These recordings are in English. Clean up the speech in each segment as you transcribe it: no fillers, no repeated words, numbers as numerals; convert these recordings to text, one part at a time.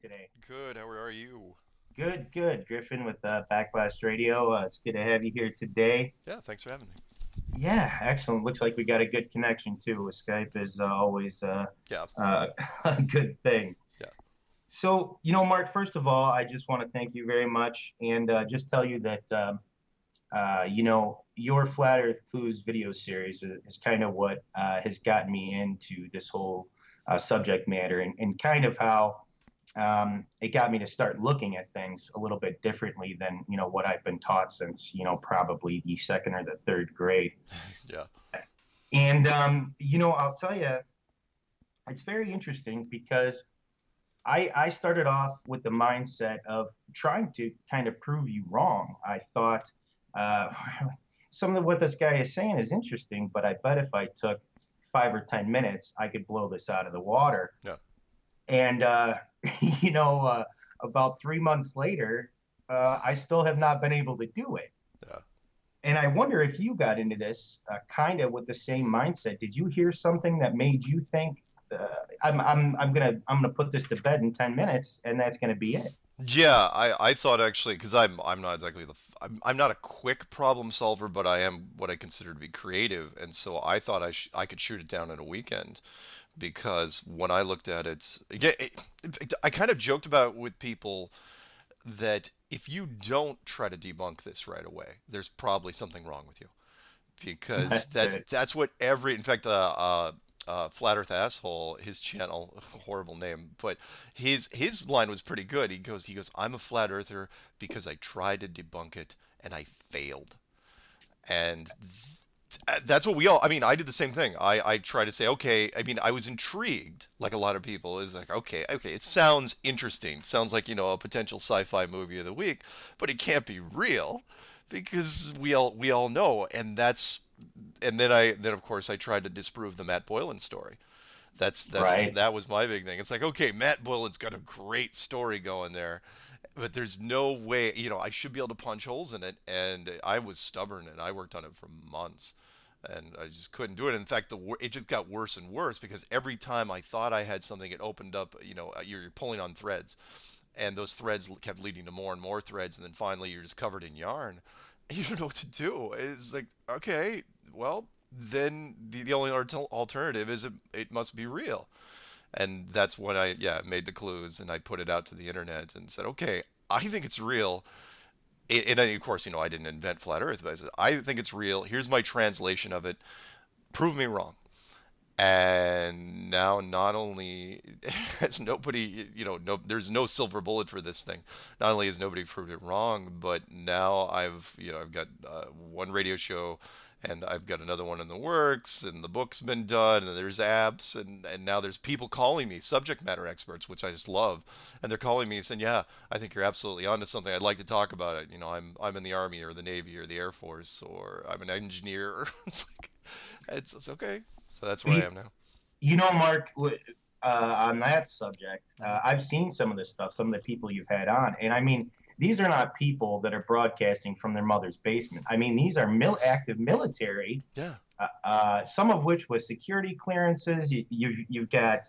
today? Good. How are you? Good, good. Griffin with Backlash Radio. It's good to have you here today. Yeah, thanks for having me. Yeah, excellent. Looks like we got a good connection too. Skype is always Yeah, a good thing. yeah. So, Mark, first of all, I just want to thank you very much and just tell you that, your Flat Earth Clues video series is kind of what has gotten me into this whole subject matter and kind of how it got me to start looking at things a little bit differently than what I've been taught since probably the second or the third grade. Yeah. And I'll tell you, it's very interesting because I started off with the mindset of trying to kind of prove you wrong. I thought uh, some of what this guy is saying is interesting, but I bet if I took 5 or 10 minutes, I could blow this out of the water. Yeah. And you know, uh, about 3 months later, I still have not been able to do it. Yeah. And I wonder if you got into this kind of with the same mindset. Did you hear something that made you think I'm gonna put this to bed in 10 minutes, and that's gonna be it? Yeah, I thought actually because I'm not exactly I'm not a quick problem solver, but I am what I consider to be creative, and so I thought I could shoot it down in a weekend because when I looked at it, yeah, I kind of joked about with people that if you don't try to debunk this right away, there's probably something wrong with you. Because That's that's it. that's what every in fact Flat Earth asshole, his channel, horrible name, but his line was pretty good. He goes, I'm a flat earther because I tried to debunk it and I failed. And that's what we all, I mean, I did the same thing. I try to say, okay, I mean, I was intrigued, like a lot of people, is like, okay, it sounds interesting. Sounds like, a potential sci-fi movie of the week, but it can't be real because we all know. And then of course I tried to disprove the Matt Boylan story. Right. That was my big thing. It's like, okay, Matt Boylan's got a great story going there, but there's no way, I should be able to punch holes in it. And I was stubborn, and I worked on it for months, and I just couldn't do it. In fact, it just got worse and worse because every time I thought I had something, it opened up. You're pulling on threads, and those threads kept leading to more and more threads, and then finally you're just covered in yarn. You don't know what to do. It's like, okay, well, then the only alternative is it must be real. And that's when I, yeah, made the clues and I put it out to the internet and said, okay, I think it's real. And of course, I didn't invent flat Earth, but I said, I think it's real. Here's my translation of it. Prove me wrong. And now, not only has nobody, no, there's no silver bullet for this thing. Not only has nobody proved it wrong, but now I've got one radio show, and I've got another one in the works, and the book's been done, and there's apps, and now there's people calling me, subject matter experts, which I just love, and they're calling me saying, yeah, I think you're absolutely onto something. I'd like to talk about it. I'm in the Army or the Navy or the Air Force, or I'm an engineer. It's like, it's okay. So that's where I You, am now. Mark, on that subject, I've seen some of this stuff, some of the people you've had on, and I mean, these are not people that are broadcasting from their mother's basement. I mean, these are active military, Yeah. some of which was security clearances. You've got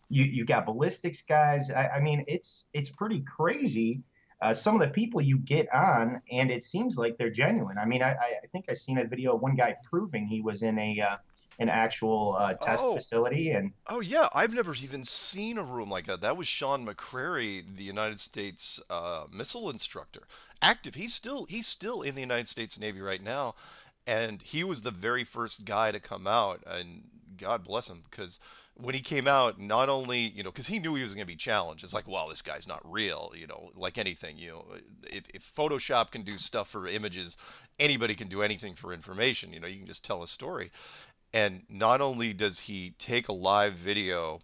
you've got ballistics guys. I mean, it's pretty crazy. Some of the people you get on, and it seems like they're genuine. I mean, I think I seen a video of one guy proving he was in an actual test Oh, facility, and oh yeah. I've never even seen a room like that. That was Sean McCrary, the United States missile instructor, active. He's still in the United States Navy right now, and he was the very first guy to come out. And God bless him, because when he came out, not only because he knew he was going to be challenged. It's like, well, this guy's not real. Like anything. If Photoshop can do stuff for images, anybody can do anything for information. You can just tell a story. And not only does he take a live video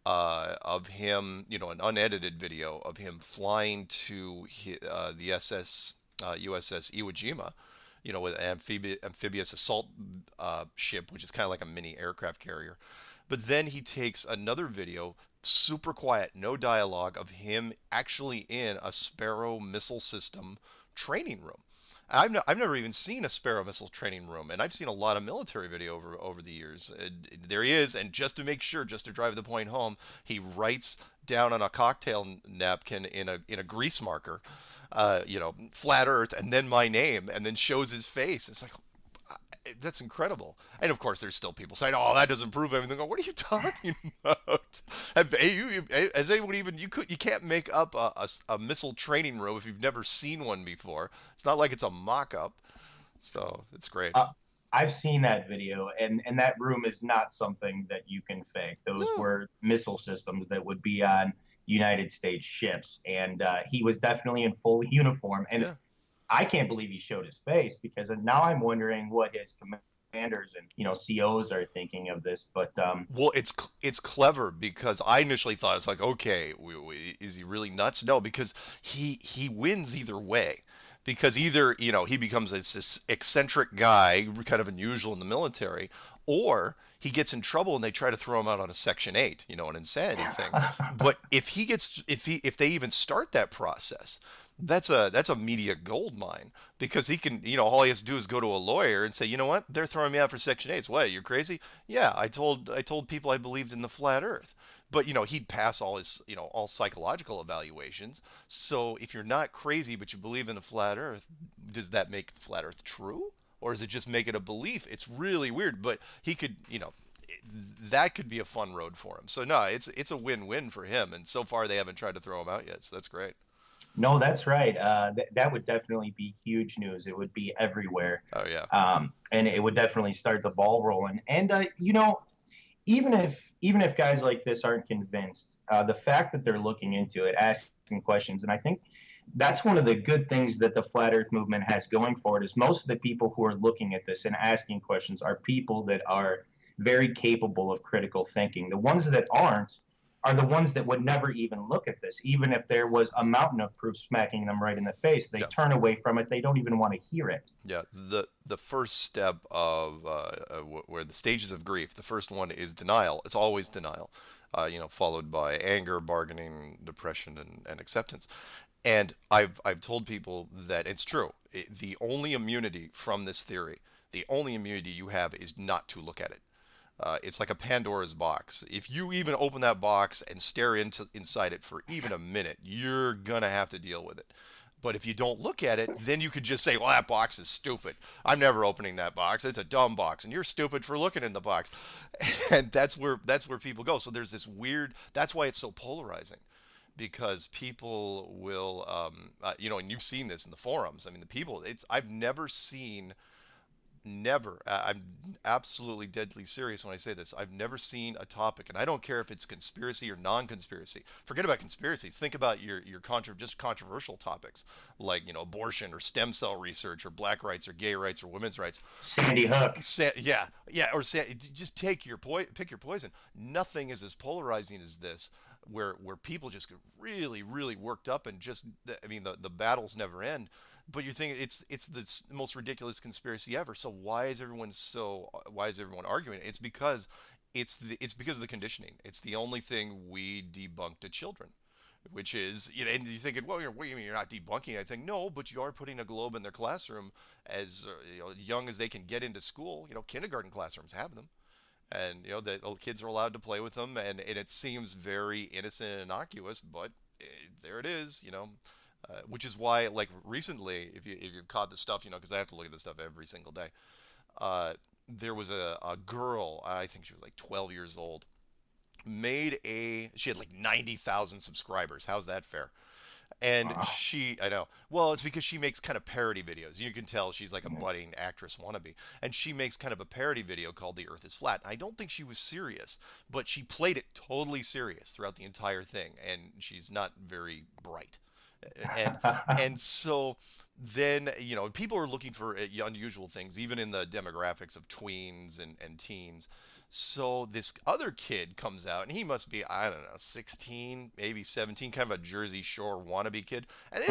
of him, an unedited video of him flying to the USS Iwo Jima, with an amphibious assault ship, which is kind of like a mini aircraft carrier. But then he takes another video, super quiet, no dialogue, of him actually in a Sparrow missile system training room. I've never even seen a Sparrow missile training room, and I've seen a lot of military video over the years. There he is, and just to make sure, just to drive the point home, he writes down on a cocktail napkin in a grease marker, flat Earth, and then my name, and then shows his face. It's like, that's incredible. And of course, there's still people saying, "Oh, that doesn't prove anything." What are you talking about? Has anyone even you can't make up a missile training room if you've never seen one before. It's not like it's a mock-up. So it's great. Uh, I've seen that video, and that room is not something that you can fake. Those No. were missile systems that would be on United States ships, and he was definitely in full uniform. And Yeah. I can't believe he showed his face because now I'm wondering what his commanders and COs are thinking of this. But Well, it's clever because I initially thought it's like, okay, is he really nuts? No, because he wins either way. Because either he becomes this eccentric guy, kind of unusual in the military, or he gets in trouble and they try to throw him out on a Section 8, an insanity thing. But if they even start that process, that's a media gold mine because he can, all he has to do is go to a lawyer and say, you know what, they're throwing me out for Section 8. What, you're crazy? Yeah, I told people I believed in the flat Earth. But he'd pass all his all psychological evaluations. So if you're not crazy but you believe in the flat Earth, does that make the flat Earth true, or does it just make it a belief? It's really weird. But he could, that could be a fun road for him. So no, it's a win-win for him. And so far they haven't tried to throw him out yet. So that's great. no, that's right. That would definitely be huge news. It would be everywhere, Oh yeah. and it would definitely start the ball rolling. And even if guys like this aren't convinced, the fact that they're looking into it, asking questions, and I think that's one of the good things that the flat Earth movement has going for it is most of the people who are looking at this and asking questions are people that are very capable of critical thinking. The ones that aren't are the ones that would never even look at this, even if there was a mountain of proof smacking them right in the face. They Yeah. turn away from it. They don't even want to hear it. Yeah, the first step of where the stages of grief, the first one is denial. It's always denial, followed by anger, bargaining, depression, and acceptance. And I've told people that it's true. The only immunity from this theory, the only immunity you have is not to look at it. It's like a Pandora's box. If you even open that box and stare inside it for even a minute, you're gonna have to deal with it. But if you don't look at it, then you could just say, "Well, that box is stupid. I'm never opening that box. It's a dumb box, and you're stupid for looking in the box." And that's where people go. So there's this weird. That's why it's so polarizing, because people will, and you've seen this in the forums. I mean, the people. I've never seen. Never. I'm absolutely deadly serious when I say this. I've never seen a topic, and I don't care if it's conspiracy or non-conspiracy. Forget about conspiracies. Think about just controversial topics like abortion or stem cell research or black rights or gay rights or women's rights. Sandy Hook. Yeah, yeah, or just pick your poison. Nothing is as polarizing as this, where people just get really, really worked up and just, I mean, the battles never end. But you think it's the most ridiculous conspiracy ever. So why is everyone arguing it? It's because it's because of the conditioning. It's the only thing we debunk to children, which is, and you're thinking, well, what do you mean you're not debunking? I think no, but you are putting a globe in their classroom as young as they can get into school. Kindergarten classrooms have them, and the kids are allowed to play with them, and it seems very innocent and innocuous, but there it is. Which is why, like recently, if you've caught this stuff, because I have to look at this stuff every single day. There was a girl, I think she was like 12 years old, she had like 90,000 subscribers. How's that fair? And Wow. I know, well, it's because she makes kind of parody videos. You can tell she's like a budding actress wannabe. And she makes kind of a parody video called The Earth is Flat. I don't think she was serious, but she played it totally serious throughout the entire thing. And she's not very bright. and and so then people are looking for unusual things even in the demographics of tweens and teens. So this other kid comes out and he must be, I don't know, 16 maybe 17, kind of a Jersey Shore wannabe kid, and Okay.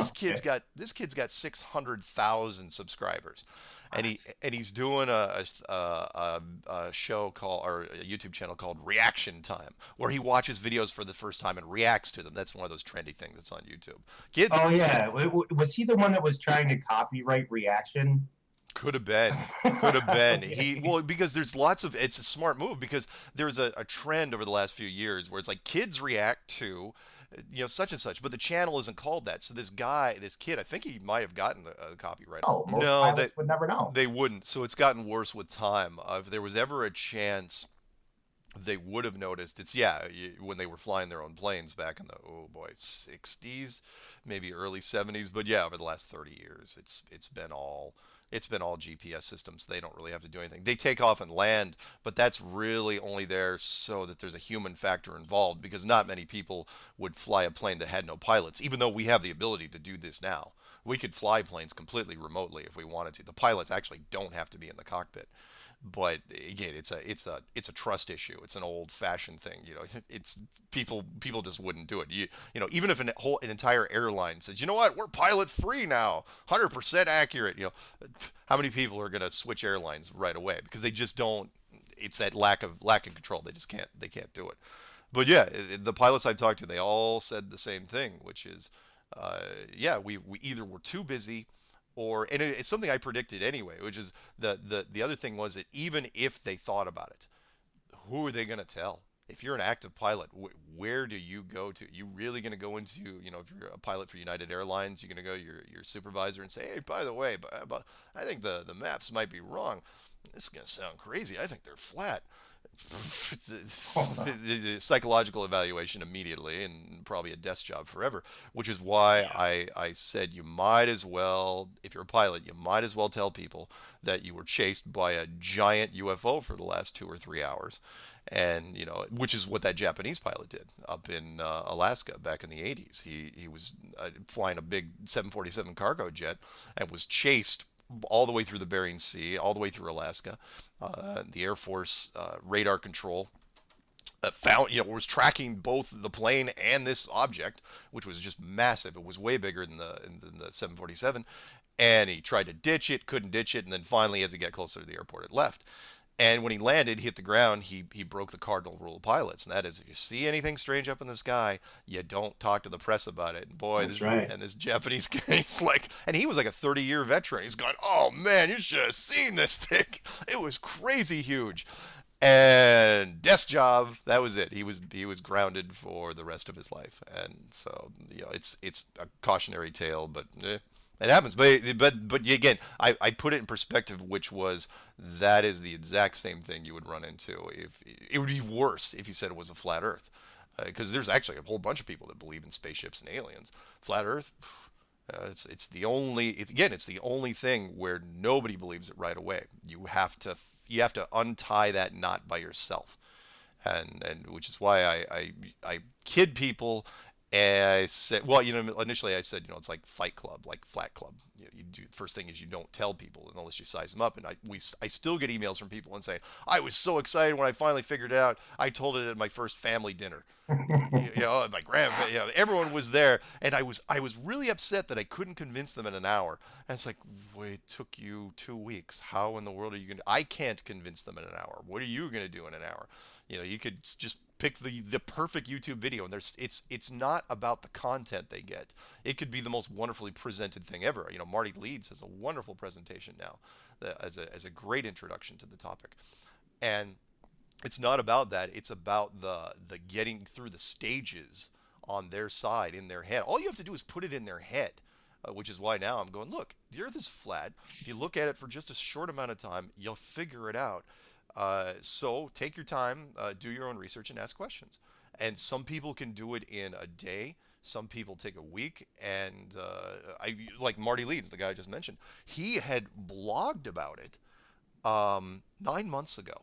this kid's got 600,000 subscribers, and he's doing a show called, or a YouTube channel called Reaction Time, where he watches videos for the first time and reacts to them. That's one of those trendy things that's on YouTube. Kid, Oh yeah, was he the one that was trying to copyright reaction? Could have been. Could have been. Okay. Well, because there's lots of, it's a smart move because there's a trend over the last few years where it's like kids react to, such and such, but the channel isn't called that. So this guy, this kid, I think he might have gotten the copyright. Oh, most No, pilots would never know. they wouldn't. So it's gotten worse with time. If there was ever a chance they would have noticed, it's when they were flying their own planes back in the, oh boy, 60s, maybe early 70s, but yeah, over the last 30 years it's been all GPS systems. They don't really have to do anything. They take off and land, but that's really only there so that there's a human factor involved, because not many people would fly a plane that had no pilots, even though we have the ability to do this now. We could fly planes completely remotely if we wanted to. The pilots actually don't have to be in the cockpit. But again, it's a trust issue. It's an old-fashioned thing. It's people just wouldn't do it. Even if an entire airline says, you know what, we're pilot free now, 100% accurate. How many people are going to switch airlines right away because they just don't? It's that lack of control. They can't do it. But yeah, the pilots I've talked to, they all said the same thing, which is, yeah, we either were too busy, and it's something I predicted anyway, which is the other thing was that even if they thought about it, who are they going to tell? If you're an active pilot, where do you go to? You really going to go into, if you're a pilot for United Airlines, you're going to go to your supervisor and say, hey, by the way, but I think the maps might be wrong. This is going to sound crazy. I think they're flat. Psychological evaluation immediately, and probably a desk job forever, which is why Yeah. I said you might as well, if you're a pilot, you might as well tell people that you were chased by a giant UFO for the last 2 or 3 hours, and which is what that Japanese pilot did up in Alaska back in the 80s. He was flying a big 747 cargo jet and was chased all the way through the Bering Sea, all the way through Alaska. The Air Force radar control was tracking both the plane and this object, which was just massive. It was way bigger than the 747. And he tried to ditch it, couldn't ditch it, and then finally, as he got closer to the airport, it left. And when he landed, he hit the ground, he broke the cardinal rule of pilots, and that is, if you see anything strange up in the sky, you don't talk to the press about it. And boy, That's right. this Japanese guy, and he was like a 30-year veteran. He's going, oh man, you should have seen this thing. It was crazy huge. And desk job, that was it. He was grounded for the rest of his life. And so, it's a cautionary tale, but it happens. But again, I put it in perspective, which was, that is the exact same thing you would run into. If it would be worse if you said it was a flat Earth, because there's actually a whole bunch of people that believe in spaceships and aliens. Flat Earth, it's the only thing where nobody believes it right away. You have to untie that knot by yourself, and which is why I kid people. And I said, well, initially I said, it's like Fight Club, like Flat Club. You do, first thing is, you don't tell people unless you size them up. And I still get emails from people and saying, I was so excited when I finally figured it out. I told it at my first family dinner. My grandpa, everyone was there, and I was really upset that I couldn't convince them in an hour. And it's like, wait, it took you 2 weeks. How in the world are you going to? I can't convince them in an hour. What are you going to do in an hour? You could just pick the perfect YouTube video, and it's not about the content they get. It could be the most wonderfully presented thing ever. Marty Leeds has a wonderful presentation now, as a great introduction to the topic, and it's not about that. It's about the getting through the stages on their side, in their head. All you have to do is put it in their head, which is why now I'm going, look, the Earth is flat. If you look at it for just a short amount of time, you'll figure it out. So take your time, do your own research, and ask questions. And some people can do it in a day. Some people take a week. And I like Marty Leeds, the guy I just mentioned. He had blogged about it 9 months ago.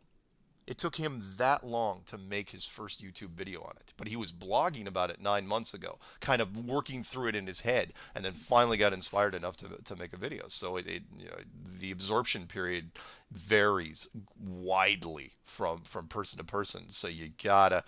It took him that long to make his first YouTube video on it, but he was blogging about it 9 months ago, kind of working through it in his head, and then finally got inspired enough to make a video. So the absorption period varies widely from person to person. So you gotta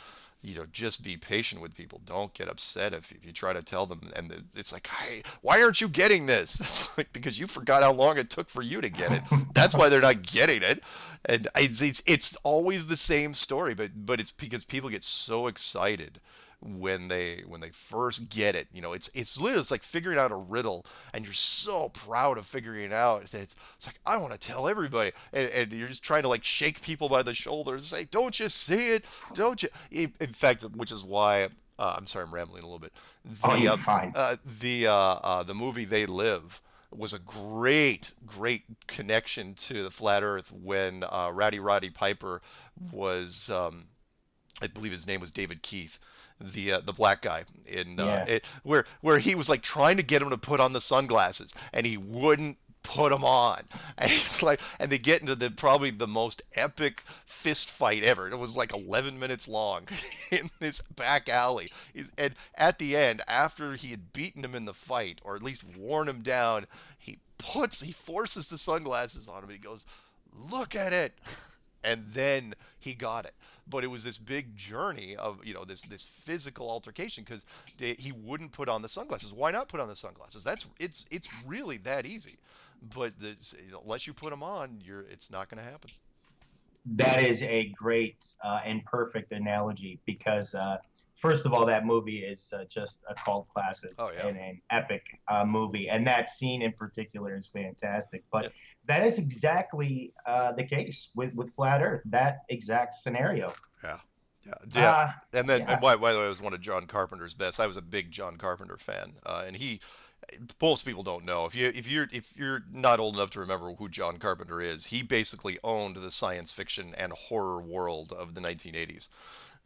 just be patient with people. Don't get upset if you try to tell them and it's like, hey, why aren't you getting this? It's like, because you forgot how long it took for you to get it. That's why they're not getting it. And it's always the same story, but it's because people get so excited when they first get it. It's literally, it's like figuring out a riddle, and you're so proud of figuring it out. It's like, I want to tell everybody, and you're just trying to like shake people by the shoulders and say, don't you see it? Don't you? In fact, which is why. I'm sorry, I'm rambling a little bit. Oh, The you're uh, fine. the movie They Live was a great connection to the flat Earth when Rowdy Roddy Piper was, I believe his name was David Keith, the black guy in Yeah. where he was like trying to get him to put on the sunglasses, and he wouldn't put them on. And it's like, and they get into the probably the most epic fist fight ever. It was like 11 minutes long in this back alley. And at the end, after he had beaten him in the fight, or at least worn him down, he forces the sunglasses on him, and he goes, "Look at it." And then he got it. But it was this big journey of, this physical altercation, because he wouldn't put on the sunglasses. Why not put on the sunglasses? It's really that easy. But unless you put them on, it's not going to happen. That is a great and perfect analogy because, first of all, that movie is just a cult classic Oh yeah. and an epic movie. And that scene in particular is fantastic. Yeah. But that is exactly the case with Flat Earth, that exact scenario. Yeah. Yeah. Yeah. Uh, And yeah. by the way, it was one of John Carpenter's best. I was a big John Carpenter fan, and most people don't know. If you're not old enough to remember who John Carpenter is, he basically owned the science fiction and horror world of the 1980s.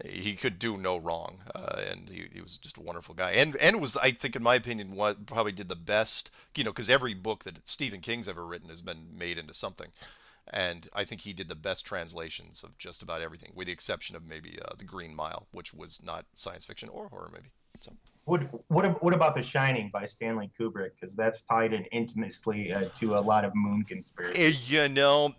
He could do no wrong, and he was just a wonderful guy. And was, I think, in my opinion, what probably did the best. Because every book that Stephen King's ever written has been made into something. And I think he did the best translations of just about everything, with the exception of maybe The Green Mile, which was not science fiction or horror, maybe. So. What about The Shining by Stanley Kubrick? Because that's tied in intimately to a lot of moon conspiracies. You know,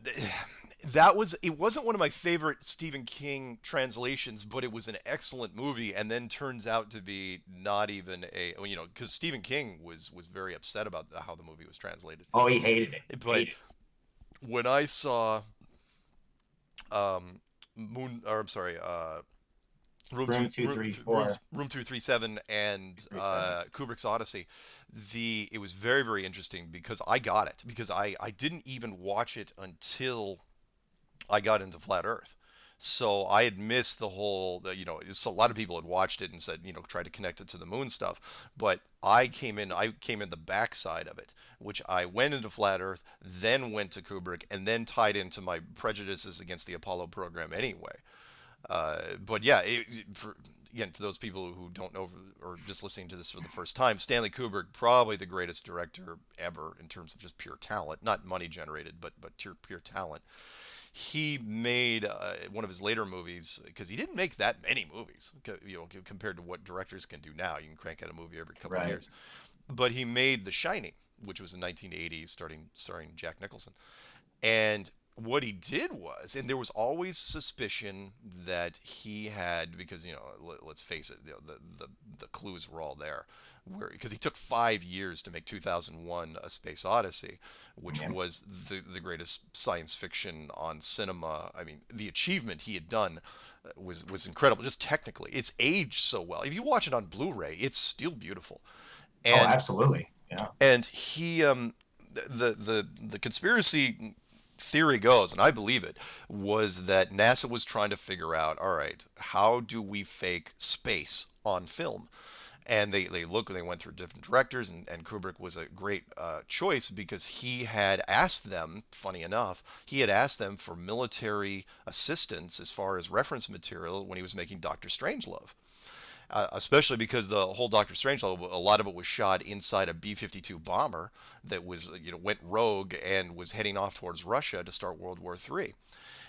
it wasn't one of my favorite Stephen King translations, but it was an excellent movie, and then turns out to be not even because Stephen King was very upset about how the movie was translated. Oh, he hated it. But Hated it. when I saw Moon, or I'm sorry, Room two three four Room 237 and 37. Kubrick's Odyssey, it was very interesting because I got it, because I didn't even watch it until I got into Flat Earth. So I had missed the whole, so a lot of people had watched it and said, try to connect it to the moon stuff. But I came in the backside of it, which I went into Flat Earth, then went to Kubrick, and then tied into my prejudices against the Apollo program anyway. But yeah, again, for those people who don't know or just listening to this for the first time, Stanley Kubrick, probably the greatest director ever in terms of just pure talent, not money generated, but pure talent. He made one of his later movies, because he didn't make that many movies, compared to what directors can do now. You can crank out a movie every couple of Right. years. But he made The Shining, which was in 1980, starring Jack Nicholson. And what he did was, and there was always suspicion that he had, because let's face it, the clues were all there, where, because he took 5 years to make 2001: A Space Odyssey, which Yeah. was the greatest science fiction on cinema. I mean, the achievement he had done was incredible, just technically. It's aged so well. If you watch it on Blu-ray, it's still beautiful. Oh, And absolutely. Yeah. and he the conspiracy theory goes, and I believe it, was that NASA was trying to figure out, all right, how do we fake space on film? And they went through different directors, and Kubrick was a great choice, because he had asked them, funny enough, he had asked them for military assistance as far as reference material when he was making Doctor Strangelove. Especially because the whole Doctor Strangelove, a lot of it was shot inside a B-52 bomber that was, went rogue and was heading off towards Russia to start World War III.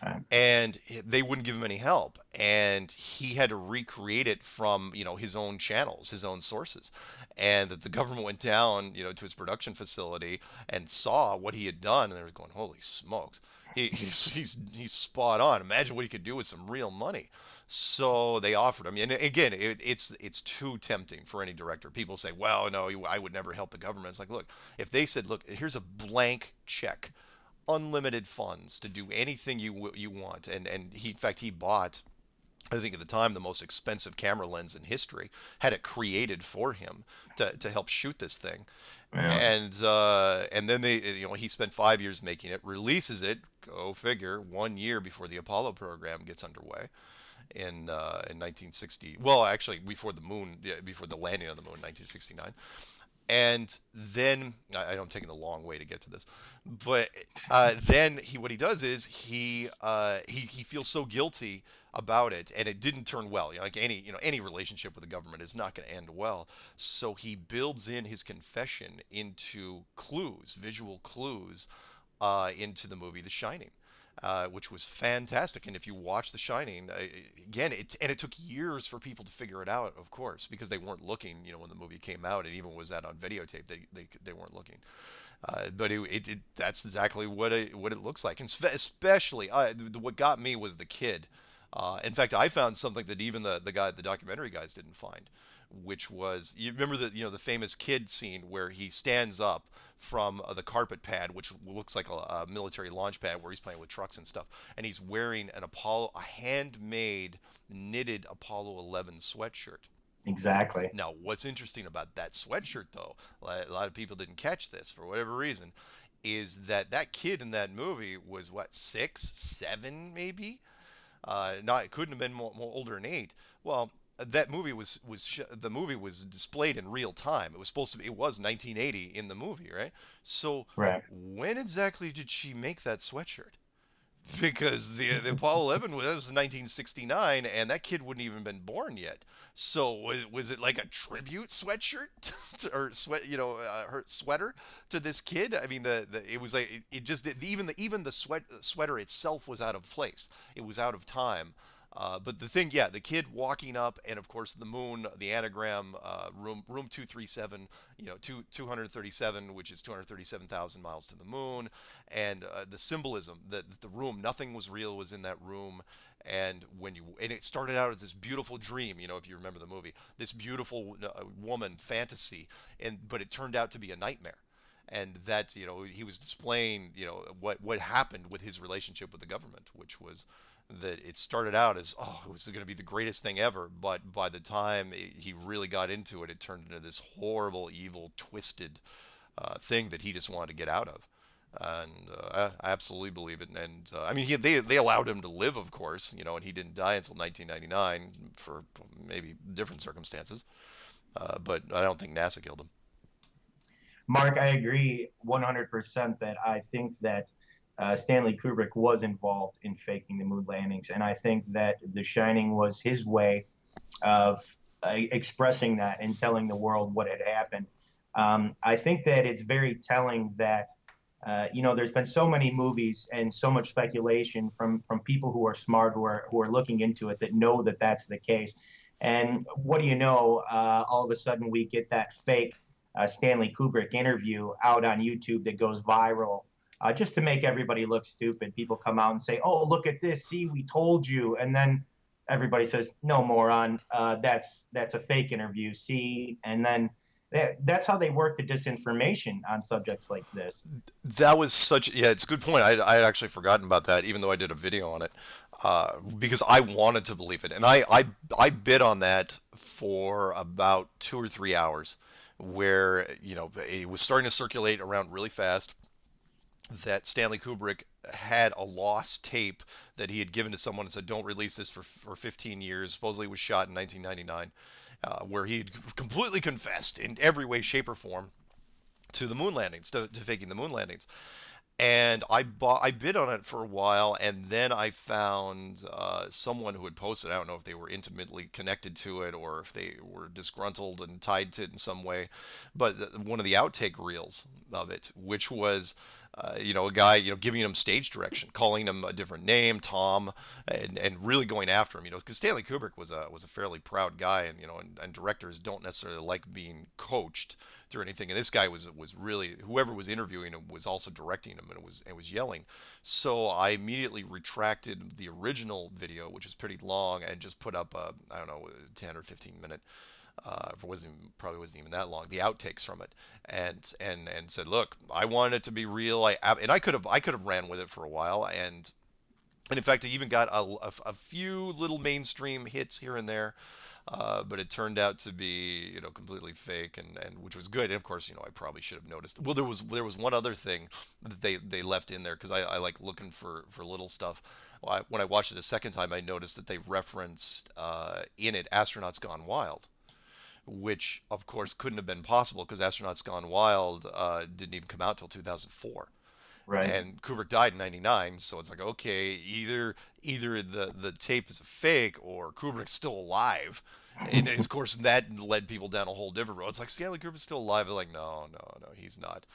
Right. And they wouldn't give him any help, and he had to recreate it from his own channels, his own sources. And that the government went down to his production facility and saw what he had done, and they were going, holy smokes, he's spot on. Imagine what he could do with some real money. So they offered him, and again, it's too tempting for any director. People say, well, no, I would never help the government. It's like, look, if they said, look, here's a blank check, unlimited funds to do anything you want, and he, in fact, he bought I think at the time the most expensive camera lens in history, had it created for him to help shoot this thing. Yeah. And then he spent 5 years making it, releases it, go figure, 1 year before the Apollo program gets underway in 1960. Well, actually before the moon, yeah, before the landing on the moon, 1969. And then I know I'm taking a long way to get to this, but then what he does is he feels so guilty about it, and it didn't turn well. Like any relationship with the government is not going to end well. So he builds in his confession into clues, visual clues, into the movie The Shining. Which was fantastic. And if you watch The Shining, again, it took years for people to figure it out, of course, because they weren't looking, when the movie came out, and even was that on videotape, they weren't looking. But that's exactly what it looks like, and especially what got me was the kid. In fact, I found something that even the documentary guys didn't find, which was, you remember the famous kid scene where he stands up from the carpet pad, which looks like a military launch pad where he's playing with trucks and stuff, and he's wearing a handmade knitted Apollo 11 sweatshirt. Exactly. Now, what's interesting about that sweatshirt, though, a lot of people didn't catch this for whatever reason, is that kid in that movie was what, 6, 7, maybe? Not, it couldn't have been more older than 8. Well, that movie the movie was displayed in real time. It was supposed to be. It was 1980 in the movie, right? So Right. when exactly did she make that sweatshirt? Because the Apollo 11 was 1969, and that kid wouldn't even been born yet. So was it like a tribute sweatshirt or her sweater to this kid? I mean, it was like it just even the sweater itself was out of place. It was out of time. But the thing, yeah, the kid walking up, and of course the moon, the anagram, room 237, 237, which is 237,000 miles to the moon, and the symbolism that the room, nothing was real, was in that room. And it started out as this beautiful dream, if you remember the movie, this beautiful woman fantasy, but it turned out to be a nightmare. And that, he was displaying, what happened with his relationship with the government, which was that it started out as, oh, it was going to be the greatest thing ever, but by the time he really got into it, it turned into this horrible, evil, twisted thing that he just wanted to get out of. And I absolutely believe it. And I mean, they allowed him to live, of course, and he didn't die until 1999 for maybe different circumstances. But I don't think NASA killed him. Mark, I agree 100% that I think that Stanley Kubrick was involved in faking the moon landings. And I think that The Shining was his way of expressing that and telling the world what had happened. I think that it's very telling that there's been so many movies and so much speculation from people who are smart, who are looking into it, that know that that's the case. And what do you know? All of a sudden, we get that fake Stanley Kubrick interview out on YouTube that goes viral. Just to make everybody look stupid, people come out and say, "Oh, look at this! See, we told you." And then everybody says, "No, moron, that's a fake interview." See, and then that's how they work the disinformation on subjects like this. That was yeah, it's a good point. I had actually forgotten about that, even though I did a video on it, because I wanted to believe it, and I bid on that for about 2 or 3 hours, where it was starting to circulate around really fast that Stanley Kubrick had a lost tape that he had given to someone and said, "Don't release this for 15 years." Supposedly, it was shot in 1999, where he had completely confessed in every way, shape, or form to the moon landings, to faking the moon landings. And I bid on it for a while, and then I found someone who had posted. I don't know if they were intimately connected to it or if they were disgruntled and tied to it in some way, but one of the outtake reels of it, which was a guy, giving him stage direction, calling him a different name, Tom, and really going after him, because Stanley Kubrick was a fairly proud guy, and directors don't necessarily like being coached through anything. And this guy was really, whoever was interviewing him was also directing him, and it was yelling. So I immediately retracted the original video, which was pretty long, and just put up a, I don't know, 10 or 15 minute, probably wasn't even that long, the outtakes from it, and said, look, I want it to be real. I could have ran with it for a while, and And in fact, it even got a few little mainstream hits here and there, but it turned out to be, completely fake, and which was good. And of course, I probably should have noticed. Well, there was one other thing that they left in there because I like looking for little stuff. Well, when I watched it a second time, I noticed that they referenced in it "Astronauts Gone Wild," which of course couldn't have been possible because "Astronauts Gone Wild" didn't even come out till 2004, Right. and Kubrick died in '99. So it's like, okay, either the tape is a fake or Kubrick's still alive. And of course, that led people down a whole different road. It's like Stanley Kubrick's still alive. They're like, no, no, no, he's not.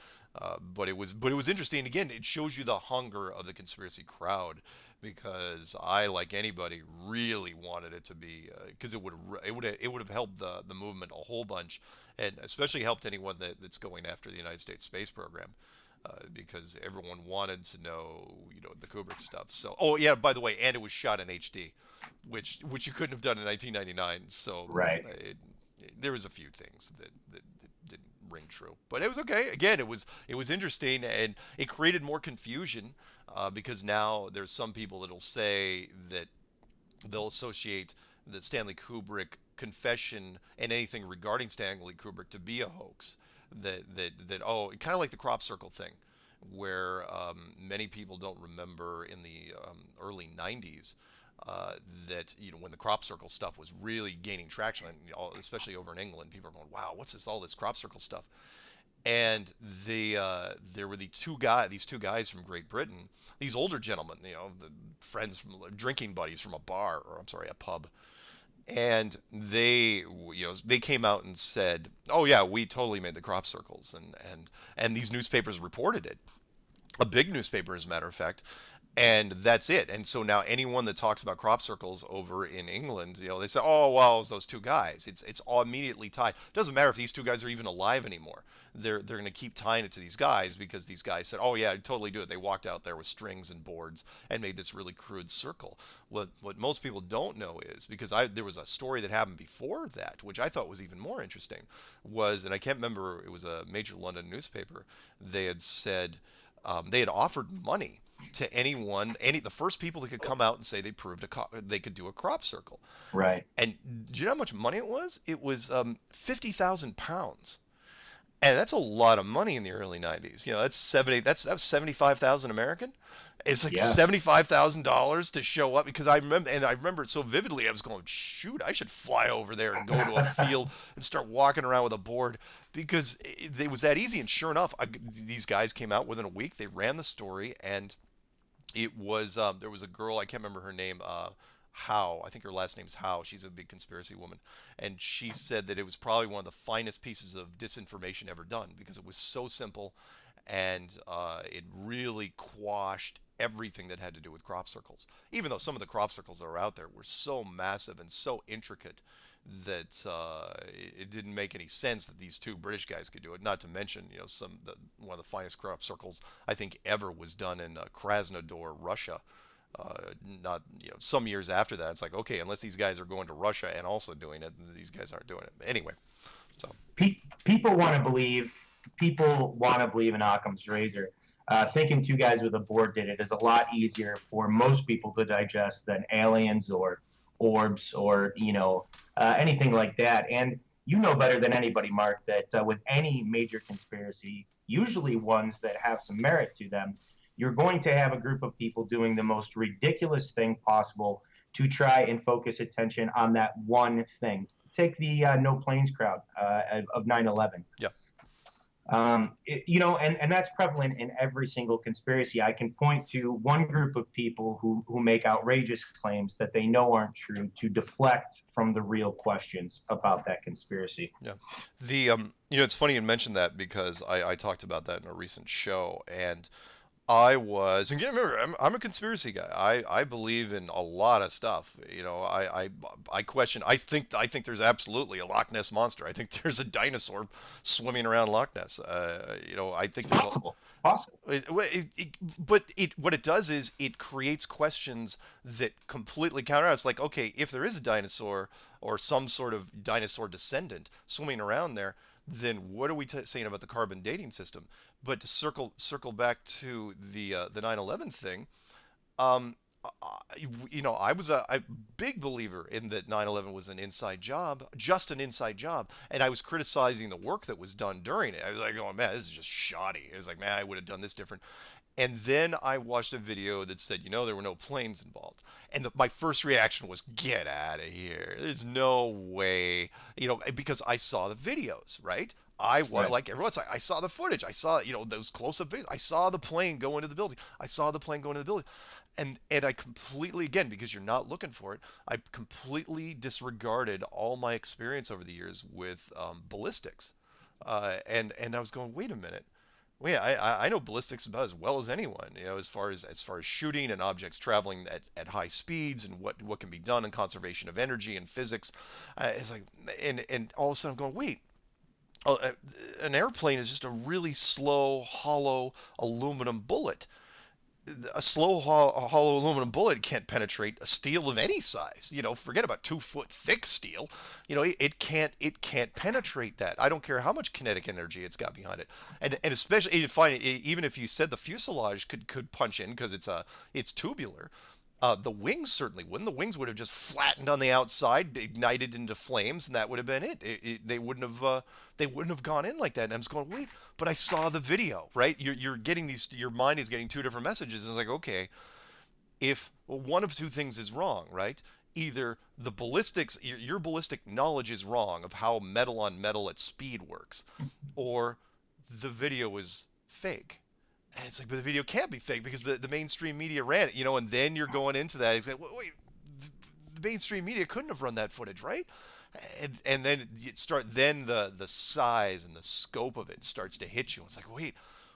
But it was interesting. Again, it shows you the hunger of the conspiracy crowd, because I, like anybody, really wanted it to be, because it would have helped the movement a whole bunch, and especially helped anyone that's going after the United States space program, because everyone wanted to know, the Kubrick stuff. So, oh yeah, by the way, and it was shot in HD, which you couldn't have done in 1999. So Right. there was a few things that didn't ring true, but it was okay. Again, it was interesting, and it created more confusion, because now there's some people that'll say that they'll associate the Stanley Kubrick confession and anything regarding Stanley Kubrick to be a hoax. That oh, kind of like the crop circle thing, where many people don't remember in the early '90s, that when the crop circle stuff was really gaining traction, and, especially over in England, people are going, "Wow, what's this? All this crop circle stuff?" And there were these two guys from Great Britain, these older gentlemen, the friends from drinking buddies from a bar, or I'm sorry, a pub, and they came out and said, "Oh yeah, we totally made the crop circles," and these newspapers reported it, a big newspaper, as a matter of fact, and that's it. And so now anyone that talks about crop circles over in England, they say, "Oh, well, it's those two guys." It's all immediately tied. Doesn't matter if these two guys are even alive anymore. They're going to keep tying it to these guys because these guys said, "Oh yeah, I'd totally do it." They walked out there with strings and boards and made this really crude circle. What most people don't know is, because there was a story that happened before that, which I thought was even more interesting, and I can't remember, it was a major London newspaper. They had said, they had offered money to the first people that could come out and say they could do a crop circle. Right. And do you know how much money it was? It was £50,000, and that's a lot of money in the early '90s. That was 75,000 American. It's like Yeah. $75,000 to show up, because I remember it so vividly. I was going, shoot, I should fly over there and go to a field and start walking around with a board, because it was that easy. And sure enough, these guys came out within a week. They ran the story, and it was there was a girl, I can't remember her name, Howe. I think her last name's Howe. She's a big conspiracy woman, and she said that it was probably one of the finest pieces of disinformation ever done, because it was so simple, and it really quashed everything that had to do with crop circles. Even though some of the crop circles that were out there were so massive and so intricate that it didn't make any sense that these two British guys could do it. Not to mention, one of the finest crop circles I think ever was done in Krasnodar, Russia. Not some years after that, it's like, okay, unless these guys are going to Russia and also doing it, these guys aren't doing it. But anyway, so People want to believe. People want to believe in Occam's razor. Thinking two guys with a board did it is a lot easier for most people to digest than aliens or orbs or anything like that. And you know better than anybody, Mark, that with any major conspiracy, usually ones that have some merit to them, you're going to have a group of people doing the most ridiculous thing possible to try and focus attention on that one thing. Take the no planes crowd of 9/11. yeah. And that's prevalent in every single conspiracy. I can point to one group of people who make outrageous claims that they know aren't true to deflect from the real questions about that conspiracy. Yeah. It's funny you mentioned that, because I talked about that in a recent show, and and again, remember, I'm a conspiracy guy. I believe in a lot of stuff. I question. I think there's absolutely a Loch Ness monster. I think there's a dinosaur swimming around Loch Ness. I think It's there's possible. It's possible. but what it does is it creates questions that completely counter. It's like, okay, if there is a dinosaur or some sort of dinosaur descendant swimming around there, then what are we saying about the carbon dating system? But to circle back to the 9/11 thing, I was a big believer in that 9/11 was an inside job, just an inside job, and I was criticizing the work that was done during it. I was like, "Oh man, this is just shoddy." It was like, "Man, I would have done this different." And then I watched a video that said, there were no planes involved, and my first reaction was, "Get out of here! There's no way," because I saw the videos, right? Right. Like everyone's like, I saw the footage. I saw, those close-up videos. I saw the plane go into the building. I saw the plane go into the building. And I completely, again, because you're not looking for it, I completely disregarded all my experience over the years with ballistics, and I was going, wait a minute, well, yeah, I know ballistics about as well as anyone, as far as shooting and objects traveling at high speeds and what can be done in conservation of energy and physics. It's like, and all of a sudden I'm going, wait, an airplane is just a really slow, hollow aluminum bullet. A slow hollow aluminum bullet can't penetrate a steel of any size. Forget about 2 foot thick steel. It can't penetrate that. I don't care how much kinetic energy it's got behind it, and especially even if you said the fuselage could punch in because it's tubular. The wings certainly wouldn't. The wings would have just flattened on the outside, ignited into flames, and that would have been it. They wouldn't have gone in like that. And I'm just going, wait, but I saw the video, right? You're getting these. Your mind is getting two different messages. And it's like, okay, if one of two things is wrong, right? Either the ballistics, your ballistic knowledge is wrong of how metal on metal at speed works, or the video is fake. And it's like, but the video can't be fake because the mainstream media ran it, and then you're going into that. It's like, wait, the mainstream media couldn't have run that footage, right? And then then the size and the scope of it starts to hit you. It's like, wait,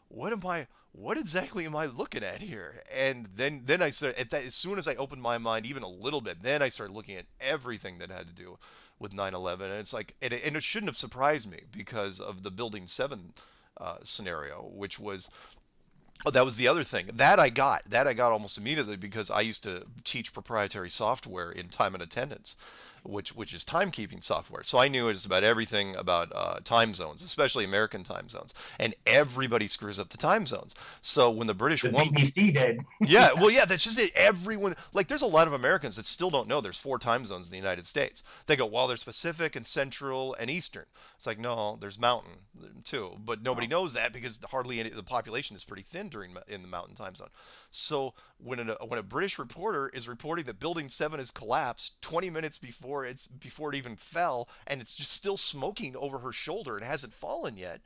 what exactly am I looking at here? And then I started at that, as soon as I opened my mind even a little bit, then I started looking at everything that had to do with 9/11, and it's like, and it shouldn't have surprised me because of the Building 7 scenario, which was, oh, that was the other thing that I got almost immediately because I used to teach proprietary software in time and attendance, which is timekeeping software. So I knew just about everything about time zones, especially American time zones, and everybody screws up the time zones. So when the British The won, BBC did. yeah, well, yeah, that's just it. Everyone, like, there's a lot of Americans that still don't know there's four time zones in the United States. They go, well, there's Pacific and Central and Eastern. It's like, no, there's Mountain too, but nobody knows that because hardly any the population is pretty thin in the Mountain time zone. So when a British reporter is reporting that Building 7 has collapsed 20 minutes before it even fell, and it's just still smoking over her shoulder and hasn't fallen yet.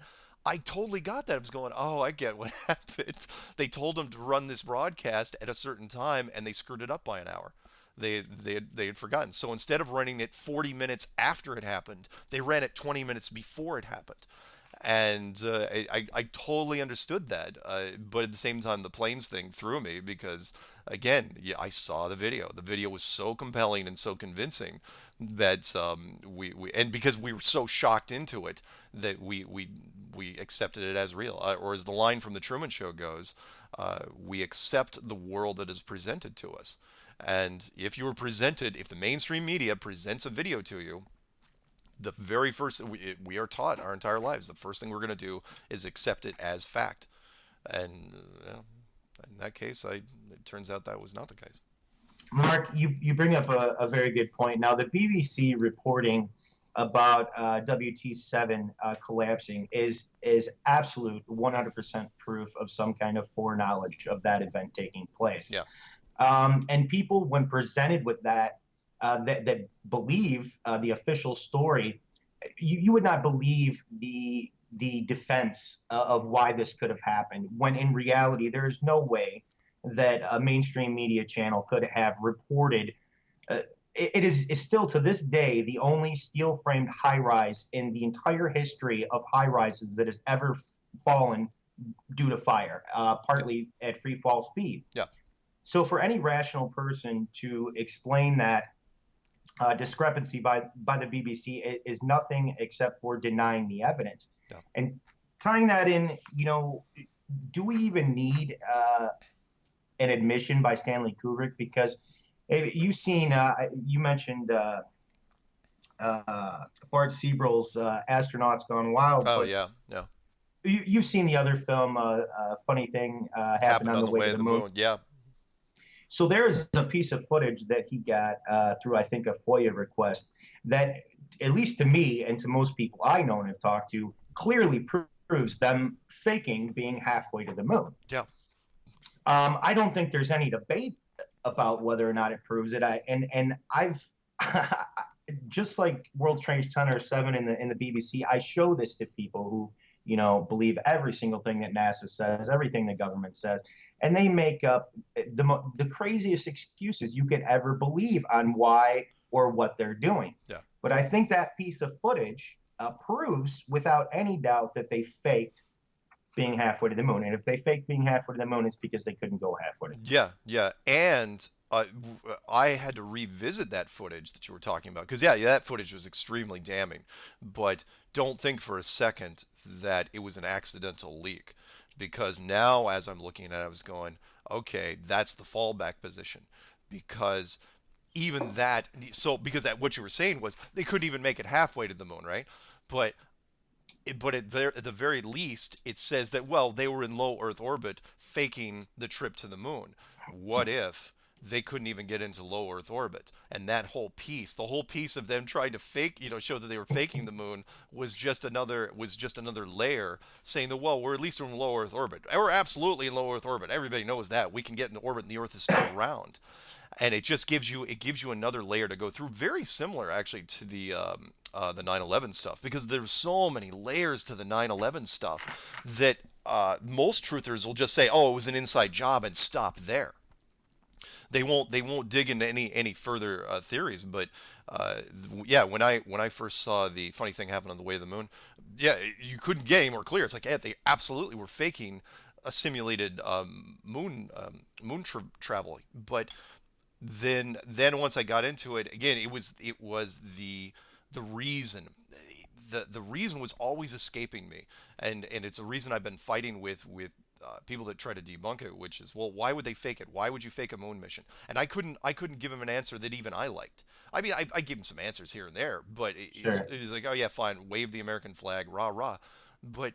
I totally got that. I was going, oh, I get what happened. They told them to run this broadcast at a certain time, and they screwed it up by an hour. They had forgotten. So instead of running it 40 minutes after it happened, they ran it 20 minutes before it happened. And I totally understood that. But at the same time, the planes thing threw me because, again, yeah, I saw the video. The video was so compelling and so convincing that and because we were so shocked into it that we accepted it as real. Or as the line from the Truman Show goes, we accept the world that is presented to us. And if the mainstream media presents a video to you, the very first we are taught our entire lives, the first thing we're going to do is accept it as fact. And in that case, it turns out that was not the case. Mark, you bring up a very good point. Now, the BBC reporting about WT7 collapsing is absolute 100% proof of some kind of foreknowledge of that event taking place. Yeah. And people, when presented with that believe the official story, you would not believe the defense of why this could have happened. When in reality, there is no way that a mainstream media channel could have reported. It is still to this day the only steel framed high rise in the entire history of high rises that has ever fallen due to fire, Yeah. partly at free fall speed. Yeah. So, for any rational person to explain that discrepancy by the BBC is nothing except for denying the evidence. Yeah. And tying that in, do we even need an admission by Stanley Kubrick? Because you've seen, you mentioned Bart Seabrill's Astronauts Gone Wild, Oh but yeah. Yeah. you've seen the other film, Funny Thing Happened Happened on on the the Way way to to the the Moon. moon. Yeah. So there's a piece of footage that he got through, I think, a FOIA request that, at least to me and to most people I know and have talked to, clearly proves them faking being halfway to the moon. Yeah. I don't think there's any debate about whether or not it proves it. I've just like World Trade Center 7 in the BBC, I show this to people who, believe every single thing that NASA says, everything the government says, and they make up the craziest excuses you could ever believe on why or what they're doing. Yeah. But I think that piece of footage proves without any doubt that they faked being halfway to the moon. And if they faked being halfway to the moon, it's because they couldn't go halfway to the moon. Yeah, yeah, and I had to revisit that footage that you were talking about because yeah, that footage was extremely damning. But don't think for a second that it was an accidental leak, because now as I'm looking at it, I was going, okay, that's the fallback position, because even that, so because that what you were saying was they couldn't even make it halfway to the moon, right? But at the very least, it says that, well, they were in low Earth orbit faking the trip to the moon. What if they couldn't even get into low Earth orbit? And that whole piece, the whole piece of them trying to fake, show that they were faking the moon was just another layer saying that, well, we're at least in low Earth orbit. We're absolutely in low Earth orbit. Everybody knows that. We can get into orbit and the Earth is still around. And it gives you another layer to go through, very similar actually to the 9/11 stuff, because there's so many layers to the 9/11 stuff that most truthers will just say, oh, it was an inside job, and stop there. They won't dig into any further theories. But yeah, when I first saw the funny thing happen on the way to the moon, yeah, you couldn't get any more clear. It's like, yeah, they absolutely were faking a simulated moon travel. But then once I got into it again, it was the reason. The reason was always escaping me, and it's a reason I've been fighting with people that try to debunk it, which is, well, why would they fake it? Why would you fake a moon mission? And I couldn't give him an answer that even I liked. I mean, I give him some answers here and there, but Sure. it was like, oh yeah, fine, wave the American flag, rah rah. But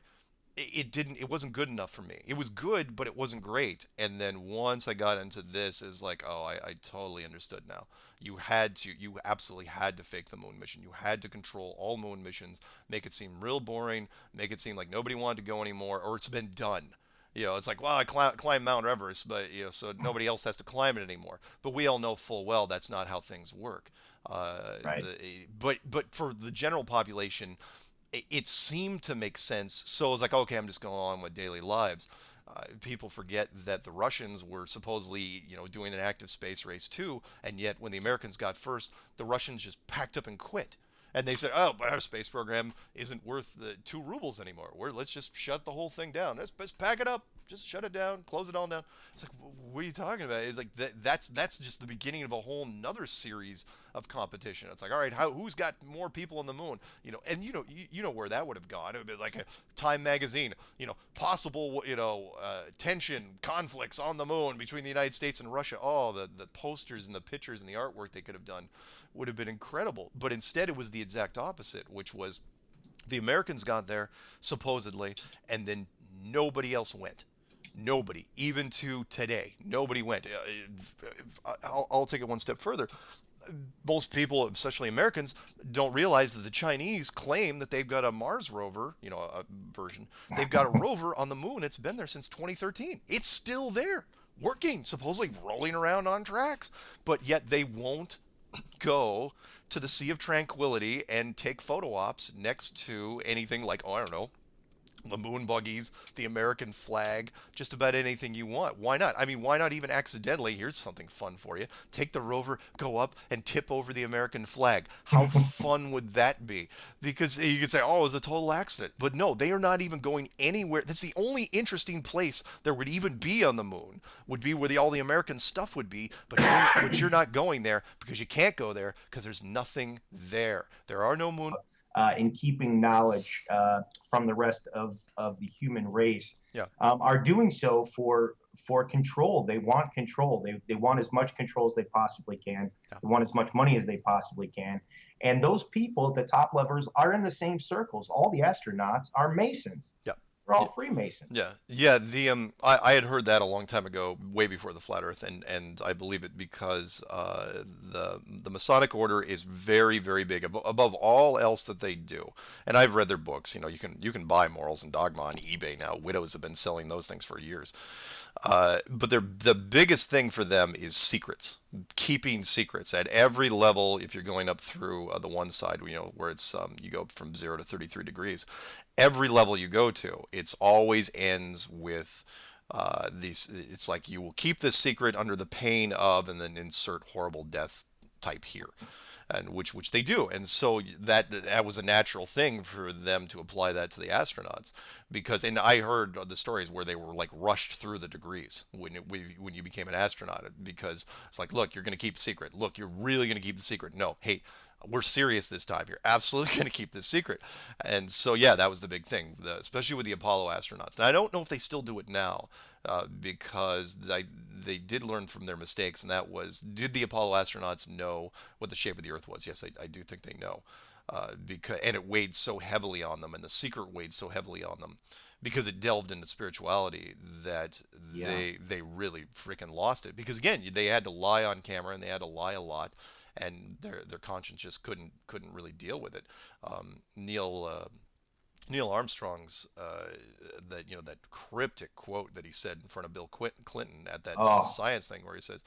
it wasn't good enough for me. It was good, but it wasn't great. And then once I got into this, is like, oh, I totally understood now. You absolutely had to fake the moon mission. You had to control all moon missions, make it seem real boring, make it seem like nobody wanted to go anymore, or it's been done. It's like, well, I climbed Mount Everest, but so nobody else has to climb it anymore. But we all know full well that's not how things work. Right. But for the general population, it seemed to make sense. So I was like, okay, I'm just going on with daily lives. People forget that the Russians were supposedly, doing an active space race too, and yet when the Americans got first, the Russians just packed up and quit. And they said, "Oh, but our space program isn't worth the 2 rubles anymore. Let's just shut the whole thing down. Let's pack it up, just shut it down, close it all down." It's like, what are you talking about? It's like that's just the beginning of a whole nother series of competition. It's like, all right, who's got more people on the moon? And you know where that would have gone. It would be like a Time magazine. Possible tension, conflicts on the moon between the United States and Russia. Oh, the posters and the pictures and the artwork they could have done would have been incredible. But instead, it was the exact opposite, which was the Americans got there supposedly, and then nobody else went. Nobody, even to today, nobody went. I'll take it one step further. Most people, especially Americans, don't realize that the Chinese claim that they've got a Mars rover, a version. They've got a rover on the moon. It's been there since 2013. It's still there, working, supposedly rolling around on tracks. But yet they won't go to the Sea of Tranquility and take photo ops next to anything like, oh, I don't know, the moon buggies, the American flag, just about anything you want. Why not? I mean, why not even accidentally? Here's something fun for you. Take the rover, go up, and tip over the American flag. How fun would that be? Because you could say, oh, it was a total accident. But no, they are not even going anywhere. That's the only interesting place there would even be on the moon, would be where all the American stuff would be. But you're not going there because you can't go there because there's nothing there. There are no moon. In keeping knowledge from the rest of the human race, Yeah. are doing so for control. They want control. They want as much control as they possibly can. Yeah. They want as much money as they possibly can. And those people at the top levels are in the same circles. All the astronauts are Masons. Yeah. They're all Freemasons. Yeah. I had heard that a long time ago, way before the flat Earth, and I believe it because the Masonic Order is very very big above all else that they do. And I've read their books. You can buy Morals and Dogma on eBay now. Widows have been selling those things for years. But the biggest thing for them is secrets, keeping secrets at every level. If you're going up through the one side, where it's you go from 0 to 33 degrees, every level you go to, it's always ends with these. It's like you will keep this secret under the pain of, and then insert horrible death type here, and which they do. And so that was a natural thing for them to apply that to the astronauts, because, and I heard the stories where they were like rushed through the degrees when you became an astronaut, because it's like, look, you're going to keep the secret. Look, you're really going to keep the secret. No, hey, we're serious this time. You're absolutely going to keep this secret. And so, yeah, that was the big thing, especially with the Apollo astronauts. Now, I don't know if they still do it now, because they did learn from their mistakes, and that was, did the Apollo astronauts know what the shape of the Earth was? Yes, I do think they know, and it weighed so heavily on them, and the secret weighed so heavily on them, because it delved into spirituality, that Yeah. they really freaking lost it. Because again, they had to lie on camera, and they had to lie a lot, and their conscience just couldn't really deal with it. Neil Armstrong's that cryptic quote that he said in front of Bill Clinton at that Oh, science thing, where he says,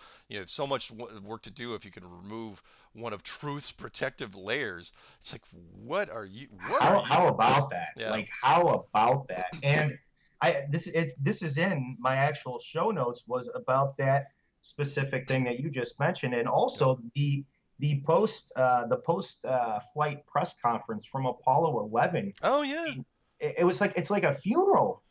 so much work to do if you can remove one of truth's protective layers. It's like, what are you? how about that? Yeah. Like, how about that? And this is in my actual show notes, was about that specific thing that you just mentioned, and Yeah. also the post flight press conference from Apollo 11. Oh yeah. It was like, it's like a funeral.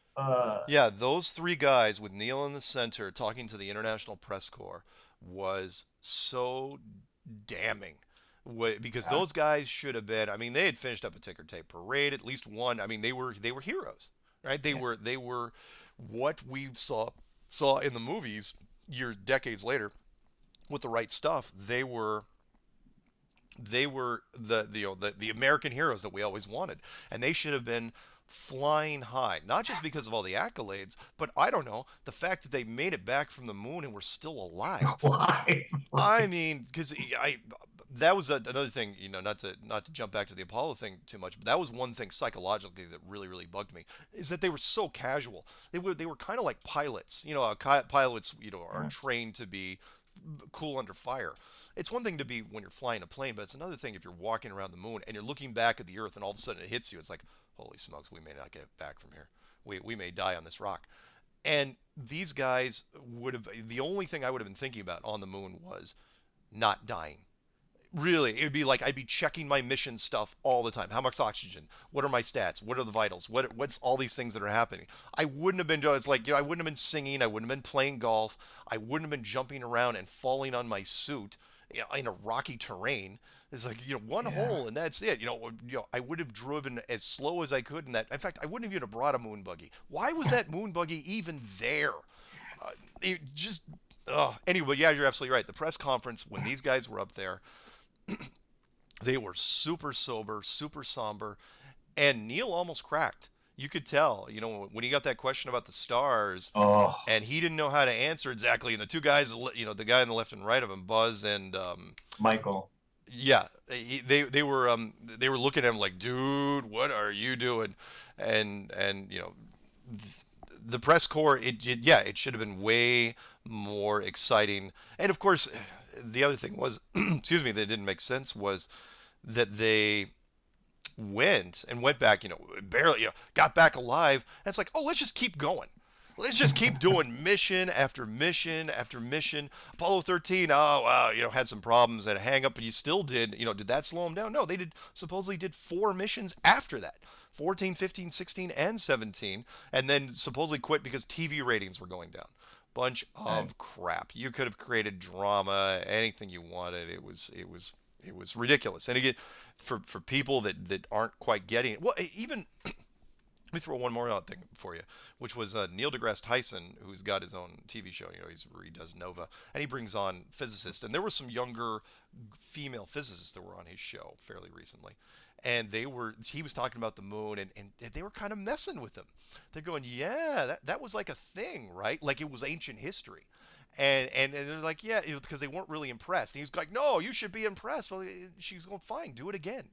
Yeah, those three guys with Neil in the center talking to the International Press Corps was so damning. Because Yeah, those guys should have been. I mean, they had finished up a ticker tape parade, at least one. I mean, they were heroes, right? They yeah, were they were what we saw in the movies years, decades later, with the right stuff. They were the American heroes that we always wanted, and they should have been flying high, not just because of all the accolades, but I don't know, the fact that they made it back from the moon and were still alive. why? I mean, because I that was another thing, not to jump back to the Apollo thing too much, but that was one thing psychologically that really really bugged me, is that they were so casual. They were kind of like pilots. Pilots are Yeah, trained to be cool under fire. It's one thing to be when you're flying a plane, but it's another thing if you're walking around the moon and you're looking back at the Earth and all of a sudden it hits you. It's like, holy smokes, we may not get back from here. We may die on this rock. And these guys would have, the only thing I would have been thinking about on the moon was not dying. Really, it would be like I'd be checking my mission stuff all the time. How much oxygen? What are my stats? What are the vitals? What's all these things that are happening? I wouldn't have been. It's like, I wouldn't have been singing. I wouldn't have been playing golf. I wouldn't have been jumping around and falling on my suit, in a rocky terrain. It's like, one yeah. hole and that's it. I would have driven as slow as I could in that. In fact, I wouldn't have even brought a moon buggy. Why was that moon buggy even there? It just. Anyway, yeah, you're absolutely right. The press conference when these guys were up there, they were super sober, super somber, and Neil almost cracked. You could tell, when he got that question about the stars, Oh, and he didn't know how to answer exactly. And the two guys, the guy on the left and right of him, Buzz and Michael. yeah, they were looking at him like, dude, what are you doing? And the press corps, yeah, it should have been way more exciting. And of course, the other thing was, excuse me, that didn't make sense was that they went back, barely, got back alive. And it's like, oh, let's just keep going. Let's just keep doing mission after mission after mission. Apollo 13, oh wow, had some problems and a hang up, but you still did that slow them down? No, they supposedly did 4 missions after that. 14, 15, 16, and 17, and then supposedly quit because TV ratings were going down. Bunch Right. of crap. You could have created drama, anything you wanted. It was ridiculous. And again, for people that aren't quite getting it, well, even let me throw one more out thing for you, which was Neil deGrasse Tyson, who's got his own TV show. He does Nova, and he brings on physicists. And there were some younger female physicists that were on his show fairly recently, and he was talking about the moon, and they were kind of messing with him. They're going, yeah, that was like a thing, right? Like it was ancient history. And they're like, yeah, because they weren't really impressed. And he's like, no, you should be impressed. Well, she's going, fine, do it again.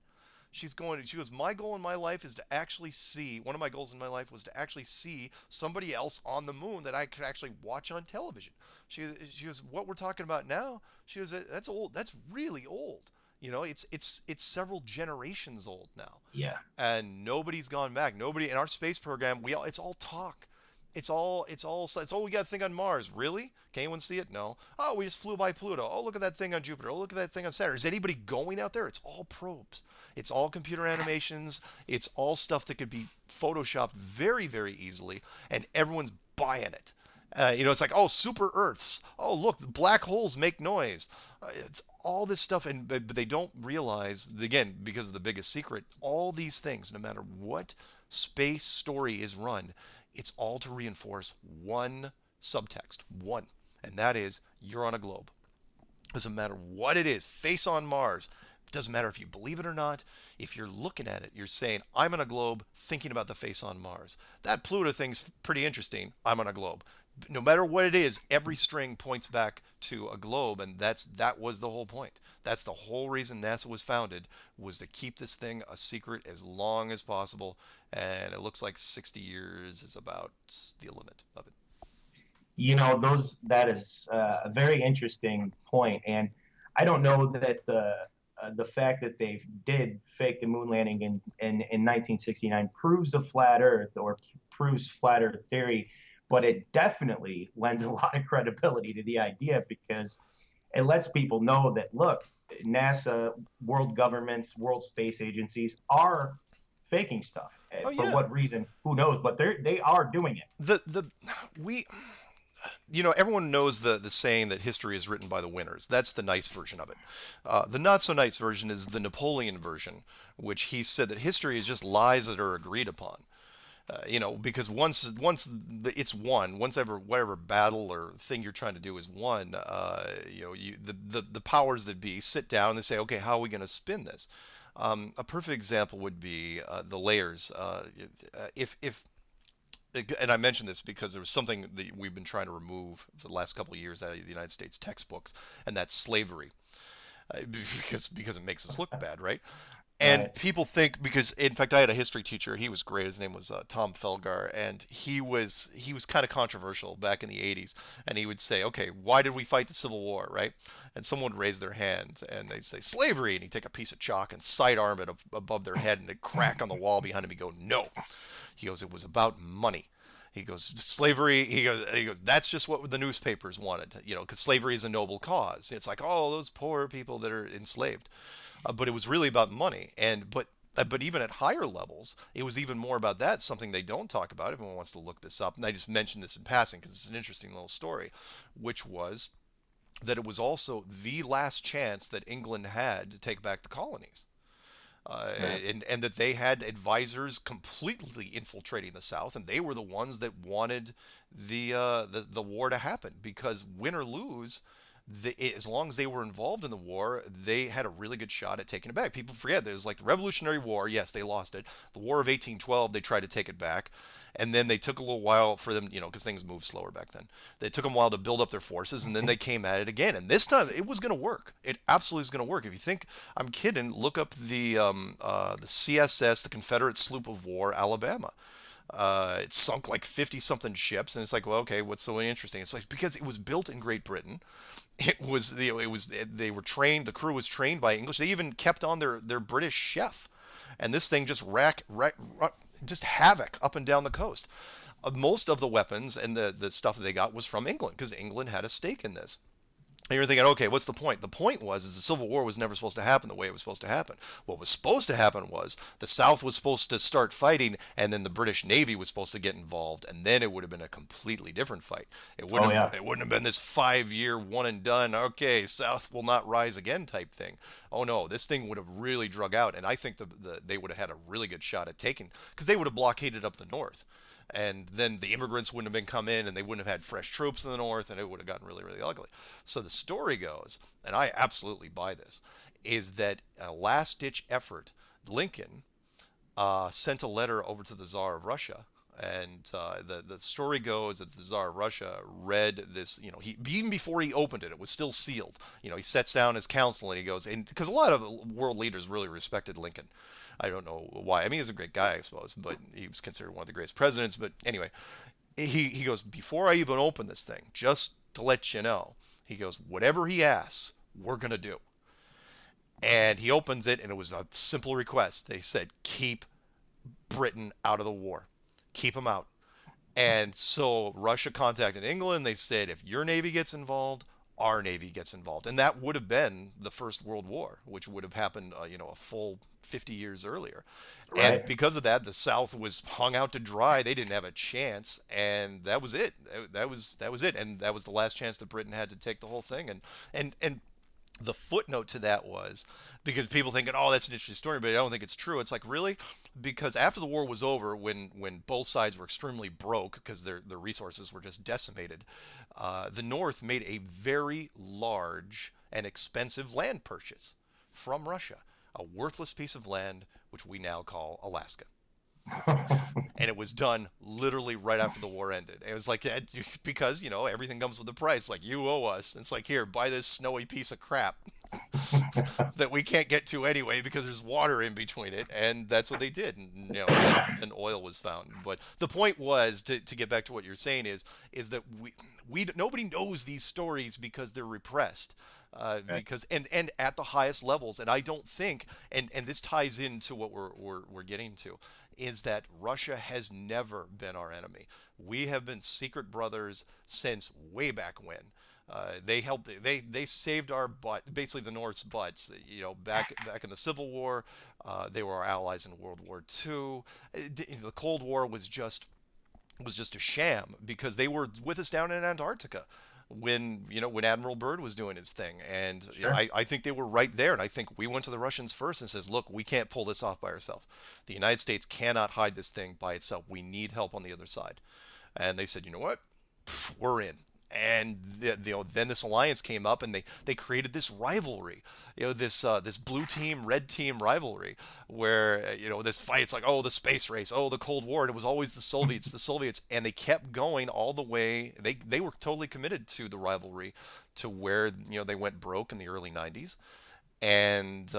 She goes, my goal in my life is to actually see, one of my goals in my life was to actually see somebody else on the moon that I could actually watch on television. She goes, what we're talking about now, she goes, that's old. That's really old. It's several generations old now, Yeah. and nobody's gone back. Nobody in our space program. It's all talk. It's all we got to think on Mars. Really? Can anyone see it? No. Oh, we just flew by Pluto. Oh, look at that thing on Jupiter. Oh, look at that thing on Saturn. Is anybody going out there? It's all probes. It's all computer animations. It's all stuff that could be photoshopped very, very easily, and everyone's buying it. It's like, oh, super Earths. Oh, look, black holes make noise. It's all this stuff, but they don't realize, again, because of the biggest secret, all these things, no matter what space story is run, it's all to reinforce one subtext, one, and that is you're on a globe. Doesn't matter what it is, face on Mars. Doesn't matter if you believe it or not. If you're looking at it, you're saying, I'm on a globe thinking about the face on Mars. That Pluto thing's pretty interesting. I'm on a globe. No matter what it is, every string points back to a globe, and that was the whole point. That's the whole reason NASA was founded, was to keep this thing a secret as long as possible, and it looks like 60 years is about the limit of it. Those that is a very interesting point, and I don't know that the fact that they did fake the moon landing in 1969 proves a flat Earth or proves flat Earth theory, but it definitely lends a lot of credibility to the idea because it lets people know that look, NASA, world governments, world space agencies are faking stuff. Oh For yeah, what reason? Who knows? But they are doing it. the we everyone knows the saying that history is written by the winners. That's the nice version of it. The not so nice version is the Napoleon version, which he said that history is just lies that are agreed upon. Because it's won, once ever whatever battle or thing you're trying to do is won, the powers that be sit down and they say, okay, how are we going to spin this? A perfect example would be the layers. If and I mentioned this because there was something that we've been trying to remove for the last couple of years out of the United States textbooks, and that's slavery, because it makes us look bad, right? And Right. people think, because in fact I had a history teacher, he was great. His name was Tom Felgar, and he was kind of controversial back in the 80s. And he would say, okay, why did we fight the Civil War, right? And someone would raise their hand and they'd say slavery, and he'd take a piece of chalk and sidearm it above their head, and it'd crack on the wall behind him. He'd go, no. He goes, it was about money. He goes, slavery. He goes. That's just what the newspapers wanted, because slavery is a noble cause. It's like, oh, those poor people that are enslaved, but it was really about money. But even at higher levels, it was even more about that. Something they don't talk about. Everyone wants to look this up, and I just mentioned this in passing because it's an interesting little story, which was that it was also the last chance that England had to take back the colonies, Right. and that they had advisors completely infiltrating the South, and they were the ones that wanted the war to happen, because win or lose, as long as they were involved in the war, they had a really good shot at taking it back. People forget there's like the Revolutionary War. Yes, they lost it. The War of 1812, they tried to take it back, and then they took a little while for them, because things moved slower back then. They took them a while to build up their forces, and then they came at it again. And this time, it was going to work. It absolutely is going to work. If you think I'm kidding, look up the CSS, the Confederate Sloop of War, Alabama. It sunk like 50 something ships, and it's like, well, okay, what's so interesting? It's like because it was built in Great Britain. They were trained. The crew was trained by English. They even kept on their British chef, and this thing just just havoc up and down the coast. Most of the weapons and the stuff that they got was from England, because England had a stake in this. And you're thinking, okay, what's the point? The point was is the Civil War was never supposed to happen the way it was supposed to happen. What was supposed to happen was the South was supposed to start fighting, and then the British Navy was supposed to get involved, and then it would have been a completely different fight. It Oh wouldn't yeah. have, it wouldn't have been this 5 year one and done. Okay, South will not rise again type thing. Oh no, this thing would have really drug out, and I think they would have had a really good shot at taking, because they would have blockaded up the North, and then the immigrants wouldn't have been come in, and they wouldn't have had fresh troops in the north, and it would have gotten really, really ugly. So the story goes, and I absolutely buy this, is that a last ditch effort, Lincoln sent a letter over to the Tsar of Russia. And the story goes that the Tsar of Russia read this, he even before he opened it, it was still sealed. He sets down his council and he goes, and because a lot of world leaders really respected Lincoln. I don't know why. I mean, he's a great guy, I suppose, but he was considered one of the greatest presidents. But anyway, he goes, before I even open this thing, just to let you know, he goes, whatever he asks, we're gonna do. And he opens it, and it was a simple request. They said, keep Britain out of the war. Keep them out. And so Russia contacted England. They said, if your Navy gets involved, our Navy gets involved. And that would have been the First World War, which would have happened, a full 50 years earlier. And Right. because of that, the South was hung out to dry. They didn't have a chance, and that was it. That was it. And that was the last chance that Britain had to take the whole thing. And the footnote to that was because people thinking, oh, that's an interesting story, but I don't think it's true. It's like, really? Because after the war was over, when both sides were extremely broke because their resources were just decimated, the North made a very large and expensive land purchase from Russia, a worthless piece of land which we now call Alaska. And it was done literally right after the war ended. And it was like, because everything comes with a price. Like, you owe us. It's like, here, buy this snowy piece of crap that we can't get to anyway because there's water in between it. And that's what they did. And and oil was found. But the point was, to get back to what you're saying, is that we nobody knows these stories because they're repressed. Right. Because and at the highest levels, and I don't think, and this ties into what we're getting to, is that Russia has never been our enemy. We have been secret brothers since way back when. They helped. They saved our butt, basically the North's butts. Back in the Civil War, they were our allies in World War II. The Cold War was just a sham because they were with us down in Antarctica when Admiral Byrd was doing his thing. And Sure. I think they were right there. And I think we went to the Russians first and says, look, we can't pull this off by ourselves. The United States cannot hide this thing by itself. We need help on the other side. And they said, you know what? We're in. And then this alliance came up, and they created this rivalry, this blue team red team rivalry, where this fight. It's like, oh, the space race, oh, the Cold War. And it was always the Soviets, and they kept going all the way. They were totally committed to the rivalry, to where they went broke in the early '90s. And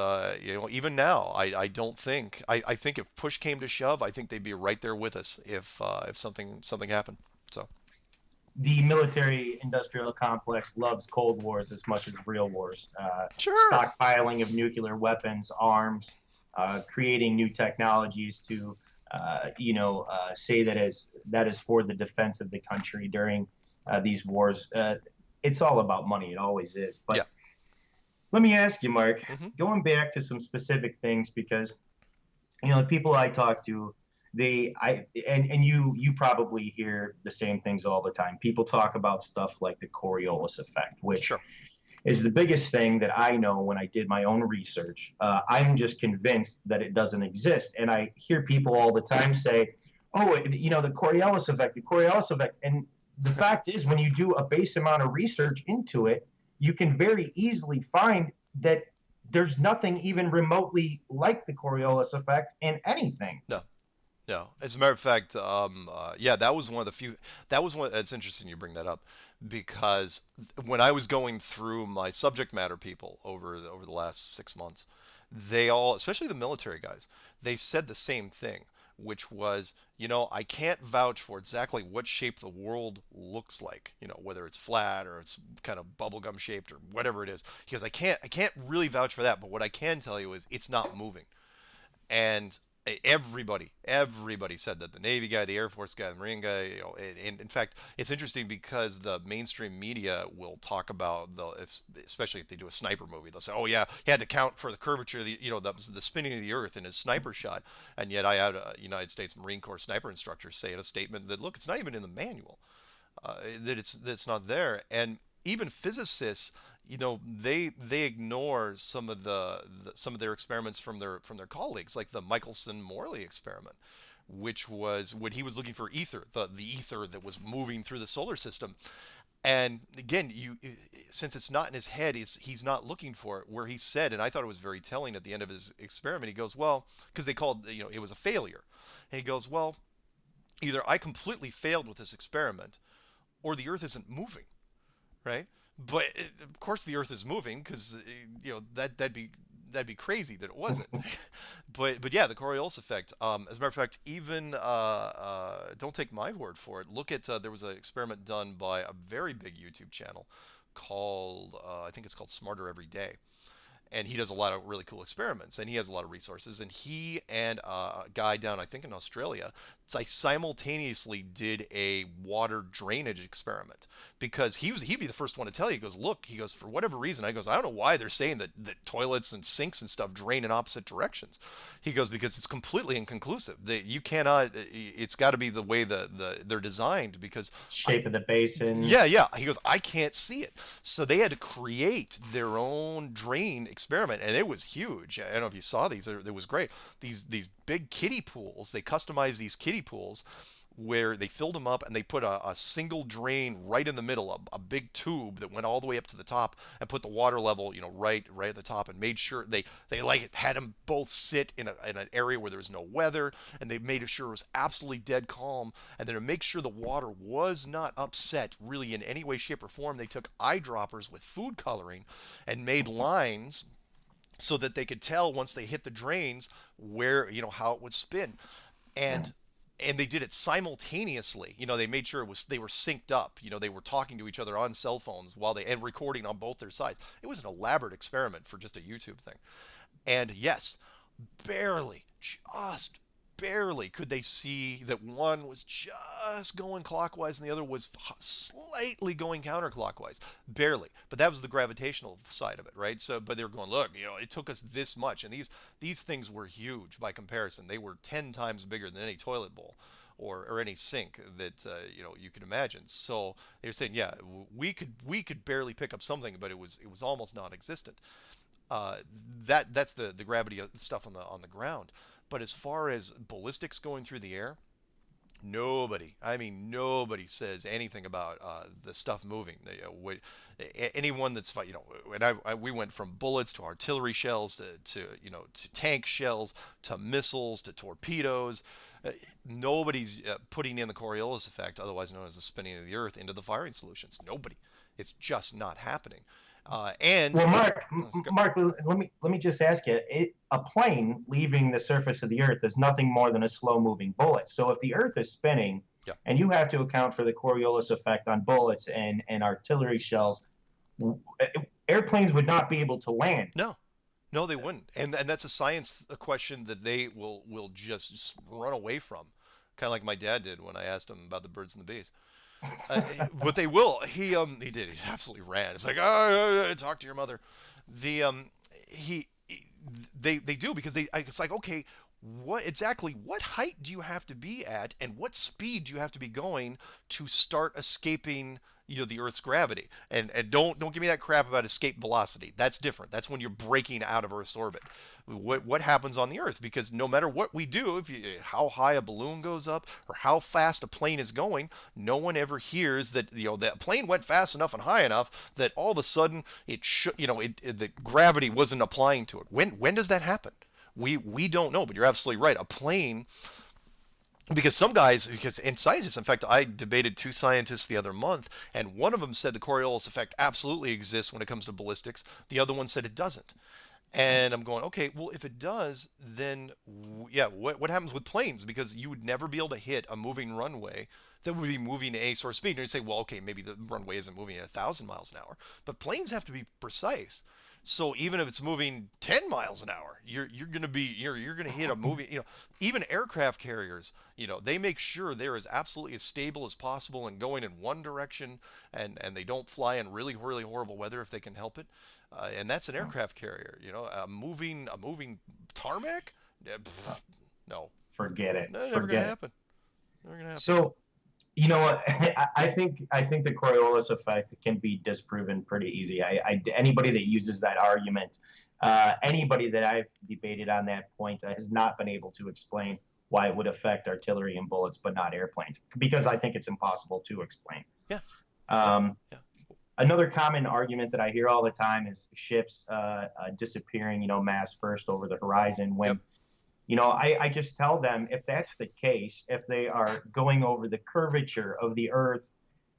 even now, I don't think I think if push came to shove, I think they'd be right there with us if something happened. So. The military industrial complex loves Cold Wars as much as real wars. Sure. Stockpiling of nuclear weapons, arms, creating new technologies to, say that is for the defense of the country during these wars. It's all about money. It always is. Yeah. But let me ask you, Mark, Hmm. going back to some specific things, because the people I talk to, and you probably hear the same things all the time. People talk about stuff like the Coriolis effect, which Sure. is the biggest thing that I know when I did my own research. I'm just convinced that it doesn't exist, and I hear people all the time say, "Oh, the Coriolis effect, the Coriolis effect," and the fact is, when you do a base amount of research into it, you can very easily find that there's nothing even remotely like the Coriolis effect in anything. No. No. As a matter of fact, yeah, that was one of the few. That was one. That's interesting you bring that up because when I was going through my subject matter people over the last 6 months, they all, especially the military guys, they said the same thing, which was, I can't vouch for exactly what shape the world looks like, whether it's flat or it's kind of bubblegum shaped or whatever it is. Because I can't really vouch for that, but what I can tell you is it's not moving. And everybody said that, the Navy guy, the Air Force guy, the Marine guy, and in fact, it's interesting because the mainstream media will talk about especially if they do a sniper movie, they'll say, oh yeah, he had to count for the curvature of the spinning of the earth in his sniper shot. And yet I had a United States Marine Corps sniper instructor say in a statement that, look, it's not even in the manual, that's not there. And even physicists, they ignore some of their experiments from their colleagues, like the Michelson-Morley experiment, which was when he was looking for ether, the ether that was moving through the solar system. And again, since it's not in his head, he's not looking for it. Where he said, and I thought it was very telling at the end of his experiment, he goes, well, because they called, it was a failure. And he goes, well, either I completely failed with this experiment, or the Earth isn't moving, right? But of course, the Earth is moving because that'd be crazy that it wasn't. But yeah, the Coriolis effect. As a matter of fact, even don't take my word for it. Look at there was an experiment done by a very big YouTube channel called I think it's called Smarter Every Day, and he does a lot of really cool experiments, and he has a lot of resources, and he and a guy down I think in Australia, simultaneously did a water drainage experiment, because he'd be the first one to tell you. He goes, look, he goes, for whatever reason, I goes, I don't know why they're saying that toilets and sinks and stuff drain in opposite directions. He goes, because it's completely inconclusive, that you cannot, it's got to be the way they're designed, because Shape of the basin. yeah. He goes, I can't see it. So they had to create their own drain experiment, and it was huge. I don't know if you saw these. It was great. These big kiddie pools. They customized these kiddie pools where they filled them up, and they put a single drain right in the middle, a big tube that went all the way up to the top, and put the water level, right at the top, and made sure they like had them both sit in an area where there was no weather, and they made sure it was absolutely dead calm, and then to make sure the water was not upset really in any way, shape, or form, they took eyedroppers with food coloring and made lines so that they could tell once they hit the drains where how it would spin. And and they did it simultaneously. They made sure they were synced up. They were talking to each other on cell phones while and recording on both their sides. It was an elaborate experiment for just a YouTube thing. And yes, barely, just barely could they see that one was just going clockwise and the other was slightly going counterclockwise. Barely. But that was the gravitational side of it, right? So, but they were going, look, it took us this much. And these things were huge by comparison. They were 10 times bigger than any toilet bowl or any sink that you could imagine. So they were saying, yeah, we could barely pick up something, but it was almost non-existent. Uh, that's the gravity of the stuff on the ground. But as far as ballistics going through the air, nobody, I mean, nobody says anything about the stuff moving. Anyone that's we went from bullets to artillery shells to tank shells to missiles to torpedoes. Nobody's putting in the Coriolis effect, otherwise known as the spinning of the Earth, into the firing solutions. Nobody. It's just not happening. And Well, it, Mark, let me just ask you: a plane leaving the surface of the Earth is nothing more than a slow-moving bullet. So, if the Earth is spinning, yeah. and you have to account for the Coriolis effect on bullets and artillery shells, airplanes would not be able to land. No, no, they wouldn't. And that's a science question that they will just run away from, kind of like my dad did when I asked him about the birds and the bees. But they will. He did. He absolutely ran. It's like, oh, talk to your mother. The he they do, because it's like, okay, what height do you have to be at, and what speed do you have to be going to start escaping the Earth's gravity? And don't give me that crap about escape velocity. That's different. That's when you're breaking out of Earth's orbit. What happens on the Earth? Because no matter what we do, how high a balloon goes up or how fast a plane is going, no one ever hears that that plane went fast enough and high enough that all of a sudden the gravity wasn't applying to it. When does that happen? We don't know, but you're absolutely right. A plane, because and scientists, in fact, I debated two scientists the other month, and one of them said the Coriolis effect absolutely exists when it comes to ballistics. The other one said it doesn't. And I'm going, okay, well, if it does, then yeah, what happens with planes? Because you would never be able to hit a moving runway that would be moving at a sort of speed. And you'd say, well, okay, maybe the runway isn't moving at 1,000 miles an hour, but planes have to be precise. So even if it's moving 10 miles an hour, you're gonna hit a moving. Even aircraft carriers, they make sure they're as absolutely as stable as possible and going in one direction, and they don't fly in really really horrible weather if they can help it. And that's an aircraft carrier. A moving tarmac. No, Forget it. no, never gonna Forget it. happen. Never gonna happen. So, you know what? I think the Coriolis effect can be disproven pretty easy. Anybody that uses that argument, anybody that I've debated on that point has not been able to explain why it would affect artillery and bullets, but not airplanes, because I think it's impossible to explain. Yeah. Yeah. Um, Yeah. Another common argument that I hear all the time is ships disappearing, mass first over the horizon. Yep. When I just tell them if that's the case, if they are going over the curvature of the Earth,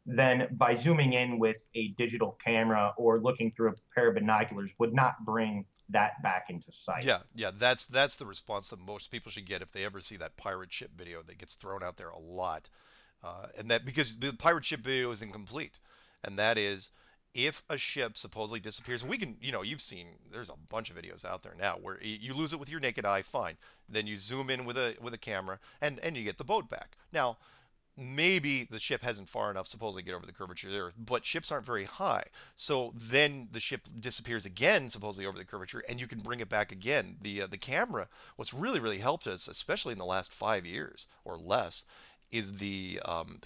then by zooming in with a digital camera or looking through a pair of binoculars would not bring that back into sight. Yeah, yeah, that's the response that most people should get if they ever see that pirate ship video that gets thrown out there a lot, and that because the pirate ship video is incomplete, and that is if a ship supposedly disappears, and we can, you've seen there's a bunch of videos out there now where you lose it with your naked eye, fine, then you zoom in with a camera, and you get the boat back. Now, maybe the ship hasn't far enough supposedly to get over the curvature of the Earth, but ships aren't very high. So then the ship disappears again, supposedly over the curvature, and you can bring it back again. The camera, what's really helped us, especially in the last 5 years or less, is the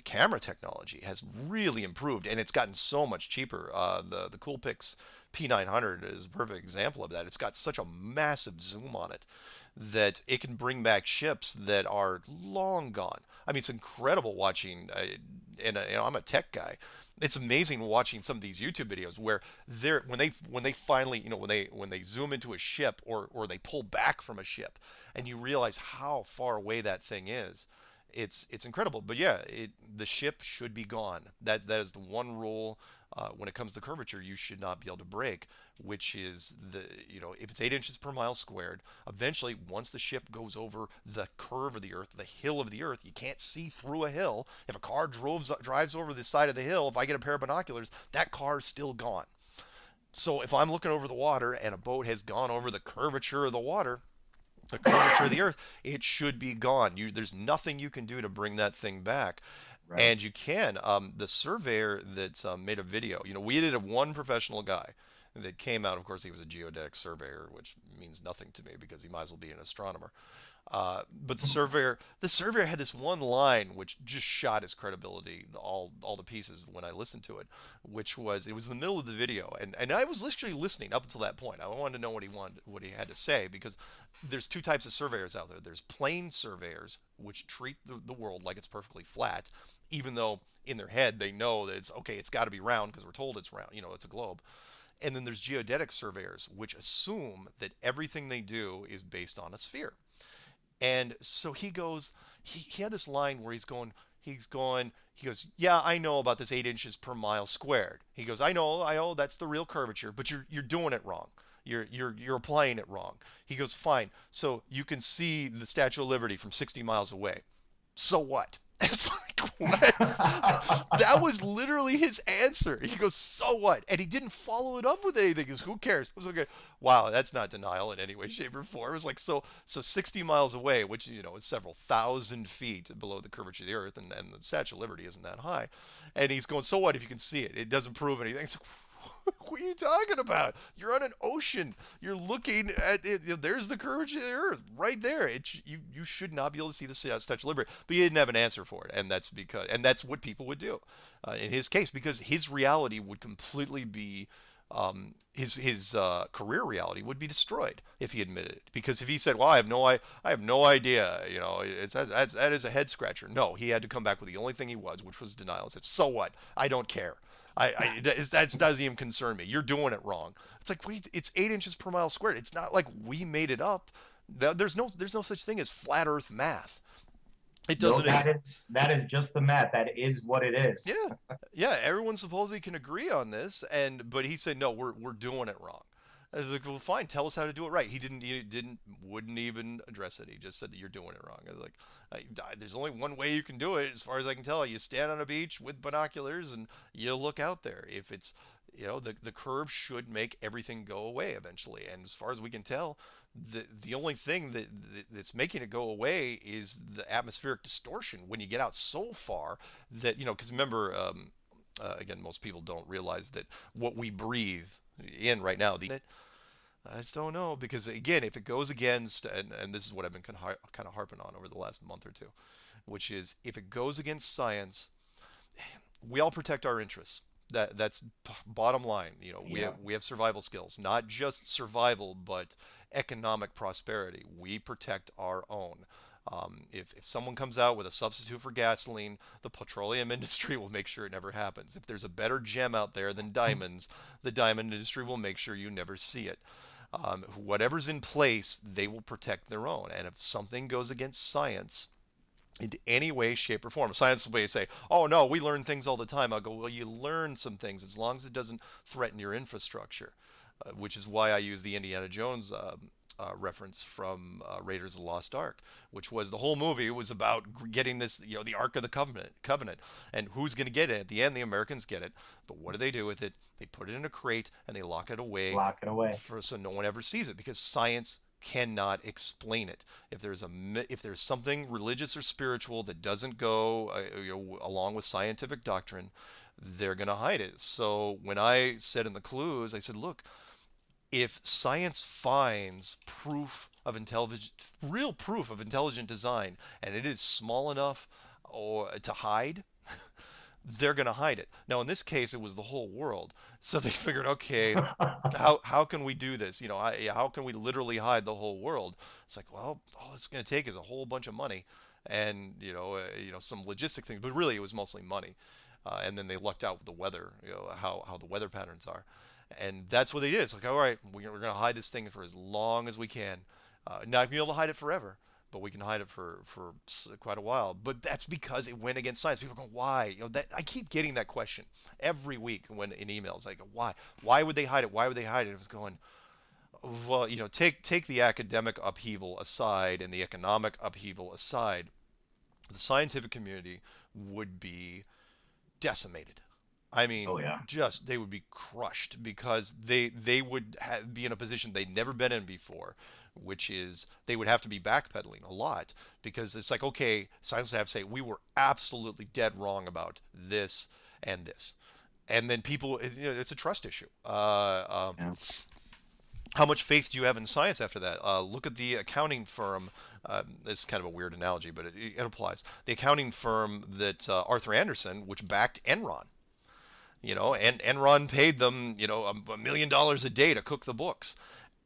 camera technology has really improved, and it's gotten so much cheaper. The Coolpix P900 is a perfect example of that. It's got such a massive zoom on it that it can bring back ships that are long gone. I mean, it's incredible watching, and I'm a tech guy. It's amazing watching some of these YouTube videos where they're when they finally when they zoom into a ship or they pull back from a ship, and you realize how far away that thing is. It's incredible. But yeah, the ship should be gone. That is the one rule when it comes to curvature you should not be able to break, which is if it's 8 inches per mile squared, eventually once the ship goes over the curve of the Earth, the hill of the Earth, you can't see through a hill. If a car drives over the side of the hill, if I get a pair of binoculars, that car is still gone. So if I'm looking over the water and a boat has gone over the curvature of the water, the curvature of the Earth, it should be gone. There's nothing you can do to bring that thing back. Right. And you can. The surveyor that made a video, we did one professional guy that came out. Of course, he was a geodetic surveyor, which means nothing to me because he might as well be an astronomer. But the surveyor had this one line which just shot his credibility all to pieces when I listened to it, which was it was in the middle of the video, and I was literally listening up until that point. I wanted to know what he had to say because there's two types of surveyors out there. There's plain surveyors which treat the world like it's perfectly flat, even though in their head they know that it's okay. It's got to be round because we're told it's round. It's a globe. And then there's geodetic surveyors, which assume that everything they do is based on a sphere. And so he goes, he had this line where he goes, yeah, I know about this 8 inches per mile squared. He goes, I know, that's the real curvature, but you're doing it wrong. You're applying it wrong. He goes, fine. So you can see the Statue of Liberty from 60 miles away. So what? It's like, what? That was literally his answer. He goes, so what? And he didn't follow it up with anything. He goes, who cares? I was like, wow, that's not denial in any way, shape, or form. It was like, so 60 miles away, which, is several thousand feet below the curvature of the Earth, and the Statue of Liberty isn't that high. And he's going, so what if you can see it? It doesn't prove anything. It's like, what are you talking about? You're on an ocean. You're looking at it. There's the curvature of the Earth right there. You should not be able to see the Statue of Liberty. But he didn't have an answer for it, and that's what people would do in his case because his reality would completely be his career reality would be destroyed if he admitted it. Because if he said, "Well, I have no idea," that is a head scratcher. No, he had to come back with the only thing he was, which was denial. He said, "So what? I don't care. That doesn't even concern me. You're doing it wrong." It's like it's 8 inches per mile squared. It's not like we made it up. There's no such thing as flat Earth math. It No, doesn't. that is just the math. That is what it is. Yeah, yeah. Everyone supposedly can agree on this, but he said no. We're doing it wrong. I was like, well, fine. Tell us how to do it right. Wouldn't even address it. He just said that you're doing it wrong. I was like, there's only one way you can do it, as far as I can tell. You stand on a beach with binoculars and you look out there. If it's, the curve should make everything go away eventually. And as far as we can tell, the only thing that's making it go away is the atmospheric distortion when you get out so far that because remember. Again, most people don't realize that what we breathe in right now, I just don't know because again, if it goes against, and this is what I've been kind of harping on over the last month or two, which is if it goes against science, we all protect our interests. That's bottom line. Yeah. We have survival skills, not just survival, but economic prosperity. We protect our own. If someone comes out with a substitute for gasoline, the petroleum industry will make sure it never happens. If there's a better gem out there than diamonds, the diamond industry will make sure you never see it. Whatever's in place, they will protect their own. And if something goes against science, in any way, shape, or form. Science will say, "Oh no, we learn things all the time." I'll go, "Well, you learn some things as long as it doesn't threaten your infrastructure," which is why I use the Indiana Jones reference from Raiders of the Lost Ark, which was the whole movie was about getting this, the Ark of the Covenant, and who's going to get it? At the end, the Americans get it, but what do they do with it? They put it in a crate and they lock it away, Lock it away. so no one ever sees it because science cannot explain it. If there's something religious or spiritual that doesn't go along with scientific doctrine, they're going to hide it. So when I said in the clues, I said, look, if science finds proof of intelligent, real proof of intelligent design, and it is small enough or to hide, they're going to hide it. Now, in this case, it was the whole world. So they figured, okay, how can we do this? How can we literally hide the whole world? It's like, well, all it's going to take is a whole bunch of money, and some logistic things. But really, it was mostly money. And then they lucked out with the weather, how the weather patterns are, and that's what they did. It's like, all right, we're going to hide this thing for as long as we can. Not going to be able to hide it forever, but we can hide it for quite a while. But that's because it went against science. People are going, why? That I keep getting that question every week when in emails. Like, why? Why would they hide it? Why would they hide it? It was going, well, take the academic upheaval aside and the economic upheaval aside, the scientific community would be decimated. I mean, Oh yeah. just they would be crushed because they would be in a position they'd never been in before, which is they would have to be backpedaling a lot because it's like, okay, scientists have to say we were absolutely dead wrong about this and this, and then people, it's a trust issue. Yeah. How much faith do you have in science after that? Look at the accounting firm. It's kind of a weird analogy, but it applies. The accounting firm that Arthur Anderson, which backed Enron, and Enron paid them, $1 million a day to cook the books.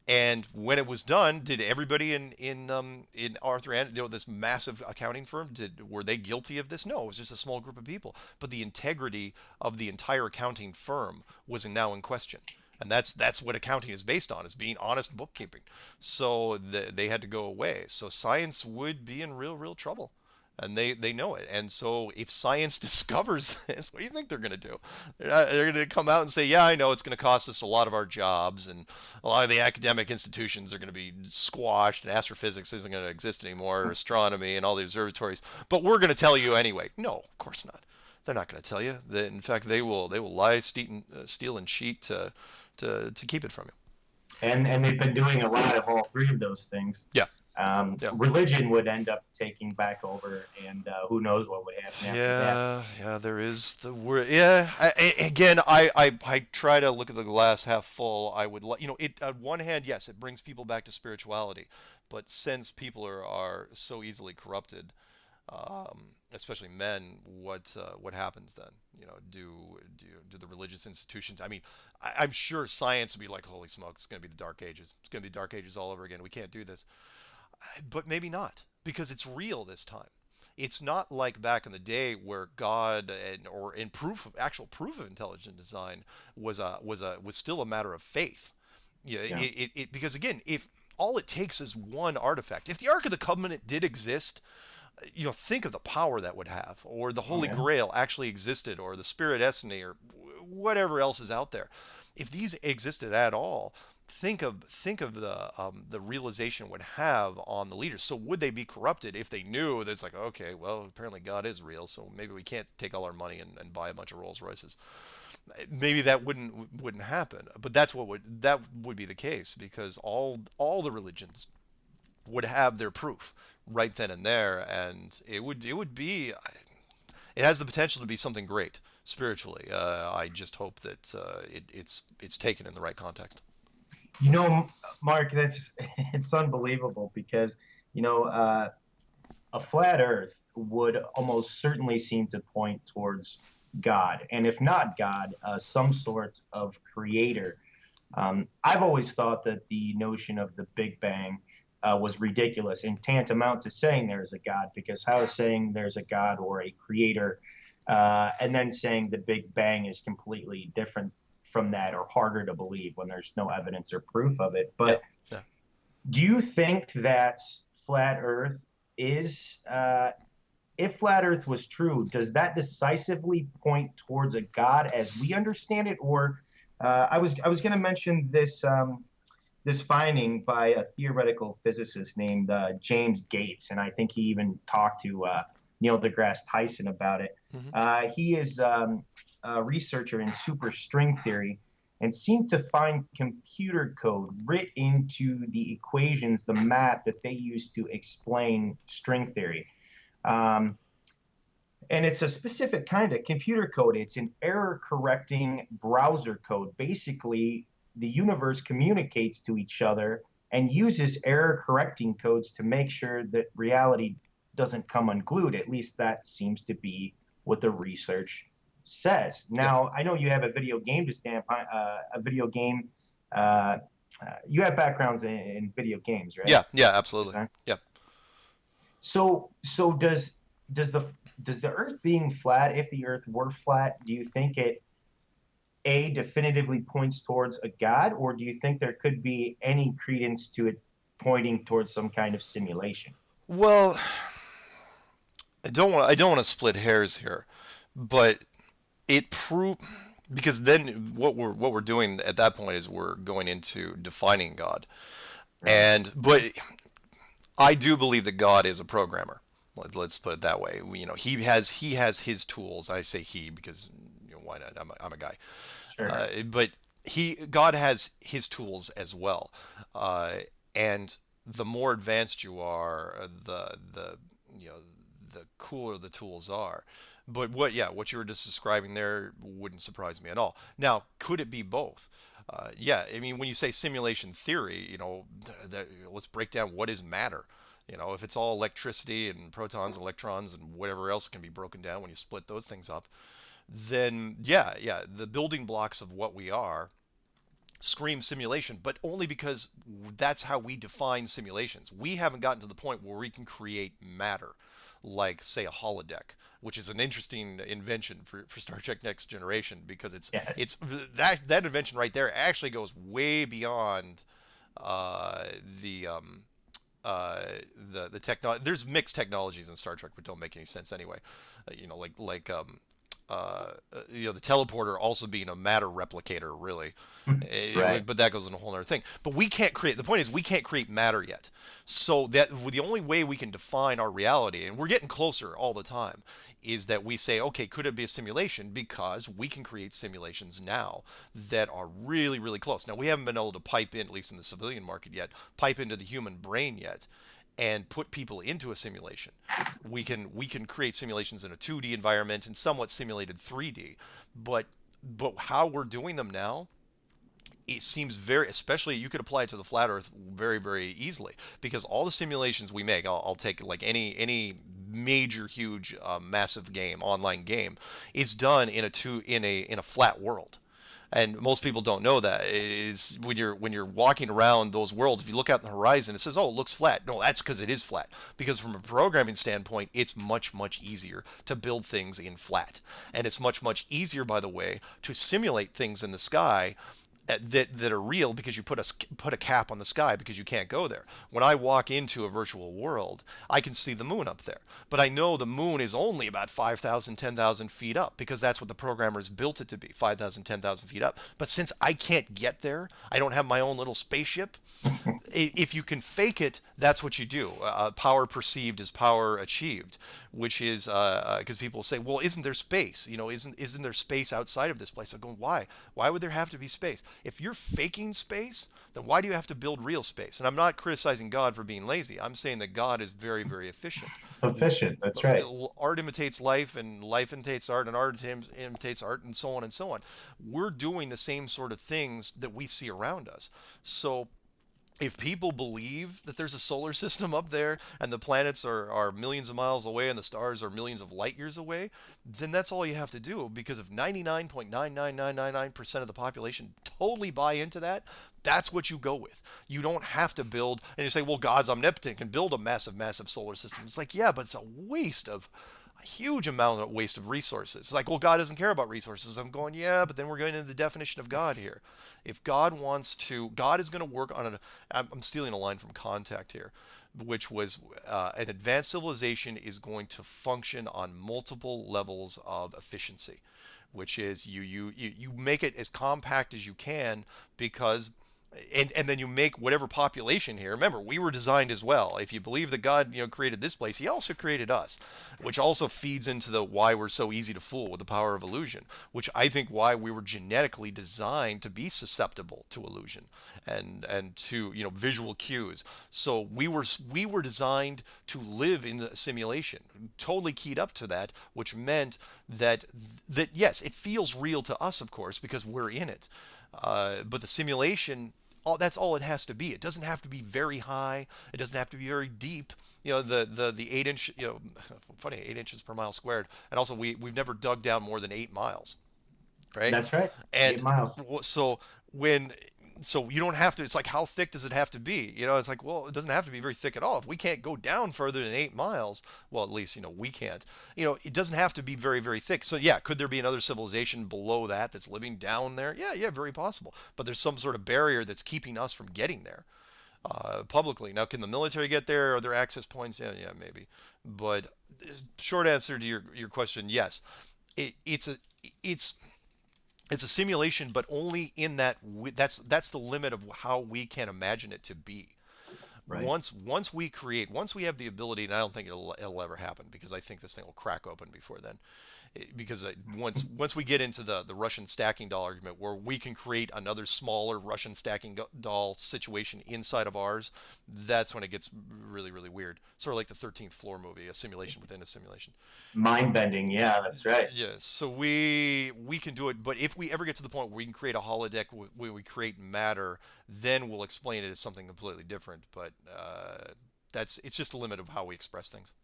And when it was done, did everybody in Arthur Anderson, this massive accounting firm, were they guilty of this? No, it was just a small group of people. But the integrity of the entire accounting firm was now in question. And that's what accounting is based on, is being honest bookkeeping. So they had to go away. So science would be in real trouble, and they know it. And so if science discovers this, what do you think they're going to do? They're going to come out and say, yeah, I know it's going to cost us a lot of our jobs, and a lot of the academic institutions are going to be squashed, and astrophysics isn't going to exist anymore, or astronomy and all the observatories, but we're going to tell you anyway. No, of course not. They're not going to tell you. In fact, they will lie, steal, and cheat to keep it from you. And they've been doing a lot of all three of those things. Yeah. Yeah. Religion would end up taking back over, and who knows what would happen after that. Yeah, there is the word. Yeah, I try to look at the glass half full. I would it on one hand, yes, it brings people back to spirituality, but since people are so easily corrupted, especially men, what happens then? Do the religious institutions? I mean, I'm sure science would be like, holy smokes, it's going to be the Dark Ages. It's going to be the Dark Ages all over again. We can't do this. But maybe not, because it's real this time. It's not like back in the day where God or in actual proof of intelligent design was still a matter of faith. Yeah. Because again, if all it takes is one artifact, if the Ark of the Covenant did exist, think of the power that would have, or the Holy Grail actually existed, or the Spirit Essene, or whatever else is out there. If these existed at all, think of the realization it would have on the leaders. So would they be corrupted if they knew that it's like, okay, well, apparently God is real, so maybe we can't take all our money and buy a bunch of Rolls Royces. Maybe that wouldn't happen, but that would be the case, because all the religions would have their proof right then and there, and it would be, it has the potential to be something great spiritually. I just hope that it's taken in the right context. Mark, it's unbelievable because a flat Earth would almost certainly seem to point towards God, and if not God, some sort of creator. I've always thought that the notion of the Big Bang was ridiculous and tantamount to saying there's a God, because how is saying there's a God or a creator and then saying the Big Bang is completely different from that, or harder to believe when there's no evidence or proof of it. Yeah. But Yeah. do you think that flat Earth is, if flat Earth was true, does that decisively point towards a God as we understand it? Or I was going to mention this finding by a theoretical physicist named James Gates, and I think he even talked to Neil deGrasse Tyson about it. Hmm. He is a researcher in superstring theory and seemed to find computer code writ into the equations, the math that they use to explain string theory. Um, and it's a specific kind of computer code. It's an error correcting browser code. Basically, the universe communicates to each other and uses error correcting codes to make sure that reality doesn't come unglued. At least that seems to be what the research says. Yeah. Now, I know you have a video game to stand by, a video game. Uh, you have backgrounds in video games, right? Yeah. Yeah. Absolutely. Design. Yeah. So does the does the Earth being flat, if the Earth were flat, do you think it a definitively points towards a God, or do you think there could be any credence to it pointing towards some kind of simulation? Well, I don't want to split hairs here, but it proved, because then what we're doing at that point is we're going into defining God. Right. And but I do believe that God is a programmer. Let's put it that way. He has his tools. I say he because why not? I'm a guy. Sure. But God has his tools as well. Uh, and the more advanced you are, the you know the cooler the tools are. But what you were just describing there wouldn't surprise me at all. Now, could it be both? Yeah, I mean, when you say simulation theory, let's break down what is matter. If it's all electricity and protons and electrons and whatever else can be broken down when you split those things up, then yeah, the building blocks of what we are scream simulation, but only because that's how we define simulations. We haven't gotten to the point where we can create matter, like say a holodeck, which is an interesting invention for Star Trek Next Generation, because it's Yes. it's that invention right there actually goes way beyond uh, the um, the technology. There's mixed technologies in Star Trek, but don't make any sense anyway. The teleporter also being a matter replicator, really. Right. But that goes in a whole other thing. But we can't create. The point is, we can't create matter yet. So that the only way we can define our reality, and we're getting closer all the time, is that we say, okay, could it be a simulation? Because we can create simulations now that are really, really close. Now, we haven't been able to pipe in, at least in the civilian market yet, pipe into the human brain yet and put people into a simulation. We can create simulations in a 2D environment and somewhat simulated 3D, but how we're doing them now, it seems very, especially you could apply it to the flat earth very, very easily, because all the simulations we make, I'll take like any major huge massive game, online game, is done in a flat world. And most people don't know that is when you're walking around those worlds. If you look out in the horizon, it says, "Oh, it looks flat." No, that's because it is flat. Because from a programming standpoint, it's much easier to build things in flat, and it's much easier, by the way, to simulate things in the sky that are real, because you put a cap on the sky because you can't go there. When I walk into a virtual world, I can see the moon up there, but I know the moon is only about 5,000, 10,000 feet up, because that's what the programmers built it to be, 5,000, 10,000 feet up. But since I can't get there, I don't have my own little spaceship. If you can fake it, that's what you do. Power perceived is power achieved, which is because people say, well, isn't there space? Isn't there space outside of this place? I'm going, why? Why would there have to be space? If you're faking space, then why do you have to build real space? And I'm not criticizing God for being lazy. I'm saying that God is very, very efficient. Efficient. That's right. Art imitates life, and life imitates art, and art imitates art, and so on and so on. We're doing the same sort of things that we see around us. So if people believe that there's a solar system up there and the planets are millions of miles away and the stars are millions of light years away, then that's all you have to do. Because if 99.99999% of the population totally buy into that, that's what you go with. You don't have to build, and you say, well, God's omnipotent, can build a massive, massive solar system. It's like, yeah, but it's a waste of a huge amount of waste of resources. It's like, well, God doesn't care about resources. I'm going, yeah, but then we're going into the definition of God here. If God wants to, God is going to work on I'm stealing a line from Contact here, which was an advanced civilization is going to function on multiple levels of efficiency, which is you make it as compact as you can because and then you make whatever population here. Remember, we were designed as well. If you believe that God, created this place, He also created us, which also feeds into the why we're so easy to fool with the power of illusion. Which I think why we were genetically designed to be susceptible to illusion and to visual cues. So we were designed to live in the simulation, totally keyed up to that, which meant that yes, it feels real to us, of course, because we're in it. But the simulation, that's all it has to be. It doesn't have to be very high. It doesn't have to be very deep. The 8 inch, funny, 8 inches per mile squared. And also, we've never dug down more than 8 miles, right? That's right. And 8 miles. so when so you don't have to. It's like, how thick does it have to be? It's like, well, it doesn't have to be very thick at all. If we can't go down further than 8 miles, well, at least we can't. It doesn't have to be very, very thick. So yeah, could there be another civilization below that that's living down there? Yeah, yeah, very possible. But there's some sort of barrier that's keeping us from getting there publicly. Now, can the military get there? Are there access points? Yeah, yeah, maybe. But short answer to your question, yes. It's a it's it's a simulation, but only in that that's the limit of how we can imagine it to be. Right. Once we have the ability, and I don't think it'll ever happen because I think this thing will crack open before then. Because once we get into the Russian stacking doll argument, where we can create another smaller Russian stacking doll situation inside of ours, that's when it gets really, really weird. Sort of like the 13th Floor movie, a simulation within a simulation. Mind bending. Yeah, that's right. Yeah, so we can do it, but if we ever get to the point where we can create a holodeck where we create matter, then we'll explain it as something completely different. But it's just a limit of how we express things.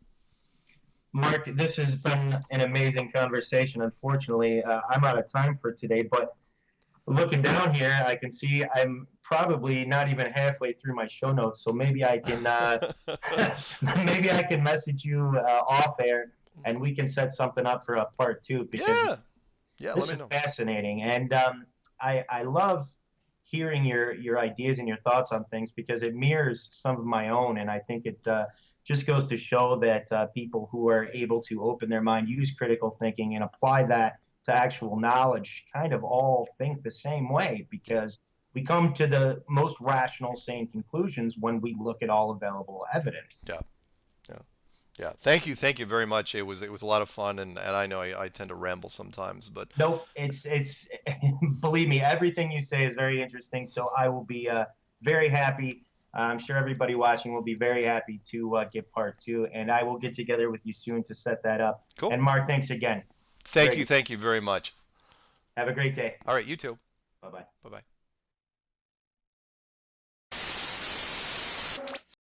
Mark, this has been an amazing conversation. Unfortunately, I'm out of time for today, but looking down here, I can see I'm probably not even halfway through my show notes. So maybe I can maybe I can message you off air, and we can set something up for a part two because Yeah, yeah, let this me is know. fascinating, and I love hearing your ideas and your thoughts on things because it mirrors some of my own, and I think it just goes to show that people who are able to open their mind, use critical thinking, and apply that to actual knowledge, kind of all think the same way because we come to the most rational, sane conclusions when we look at all available evidence. Yeah, yeah, yeah. Thank you very much. It was a lot of fun, and I know I tend to ramble sometimes, but Nope, it's believe me, everything you say is very interesting. So I will be very happy. I'm sure everybody watching will be very happy to get part two, and I will get together with you soon to set that up. cool. And Mark, thanks again. Thank you, Great. thank you very much. Have a great day. All right, you too. Bye bye. Bye bye.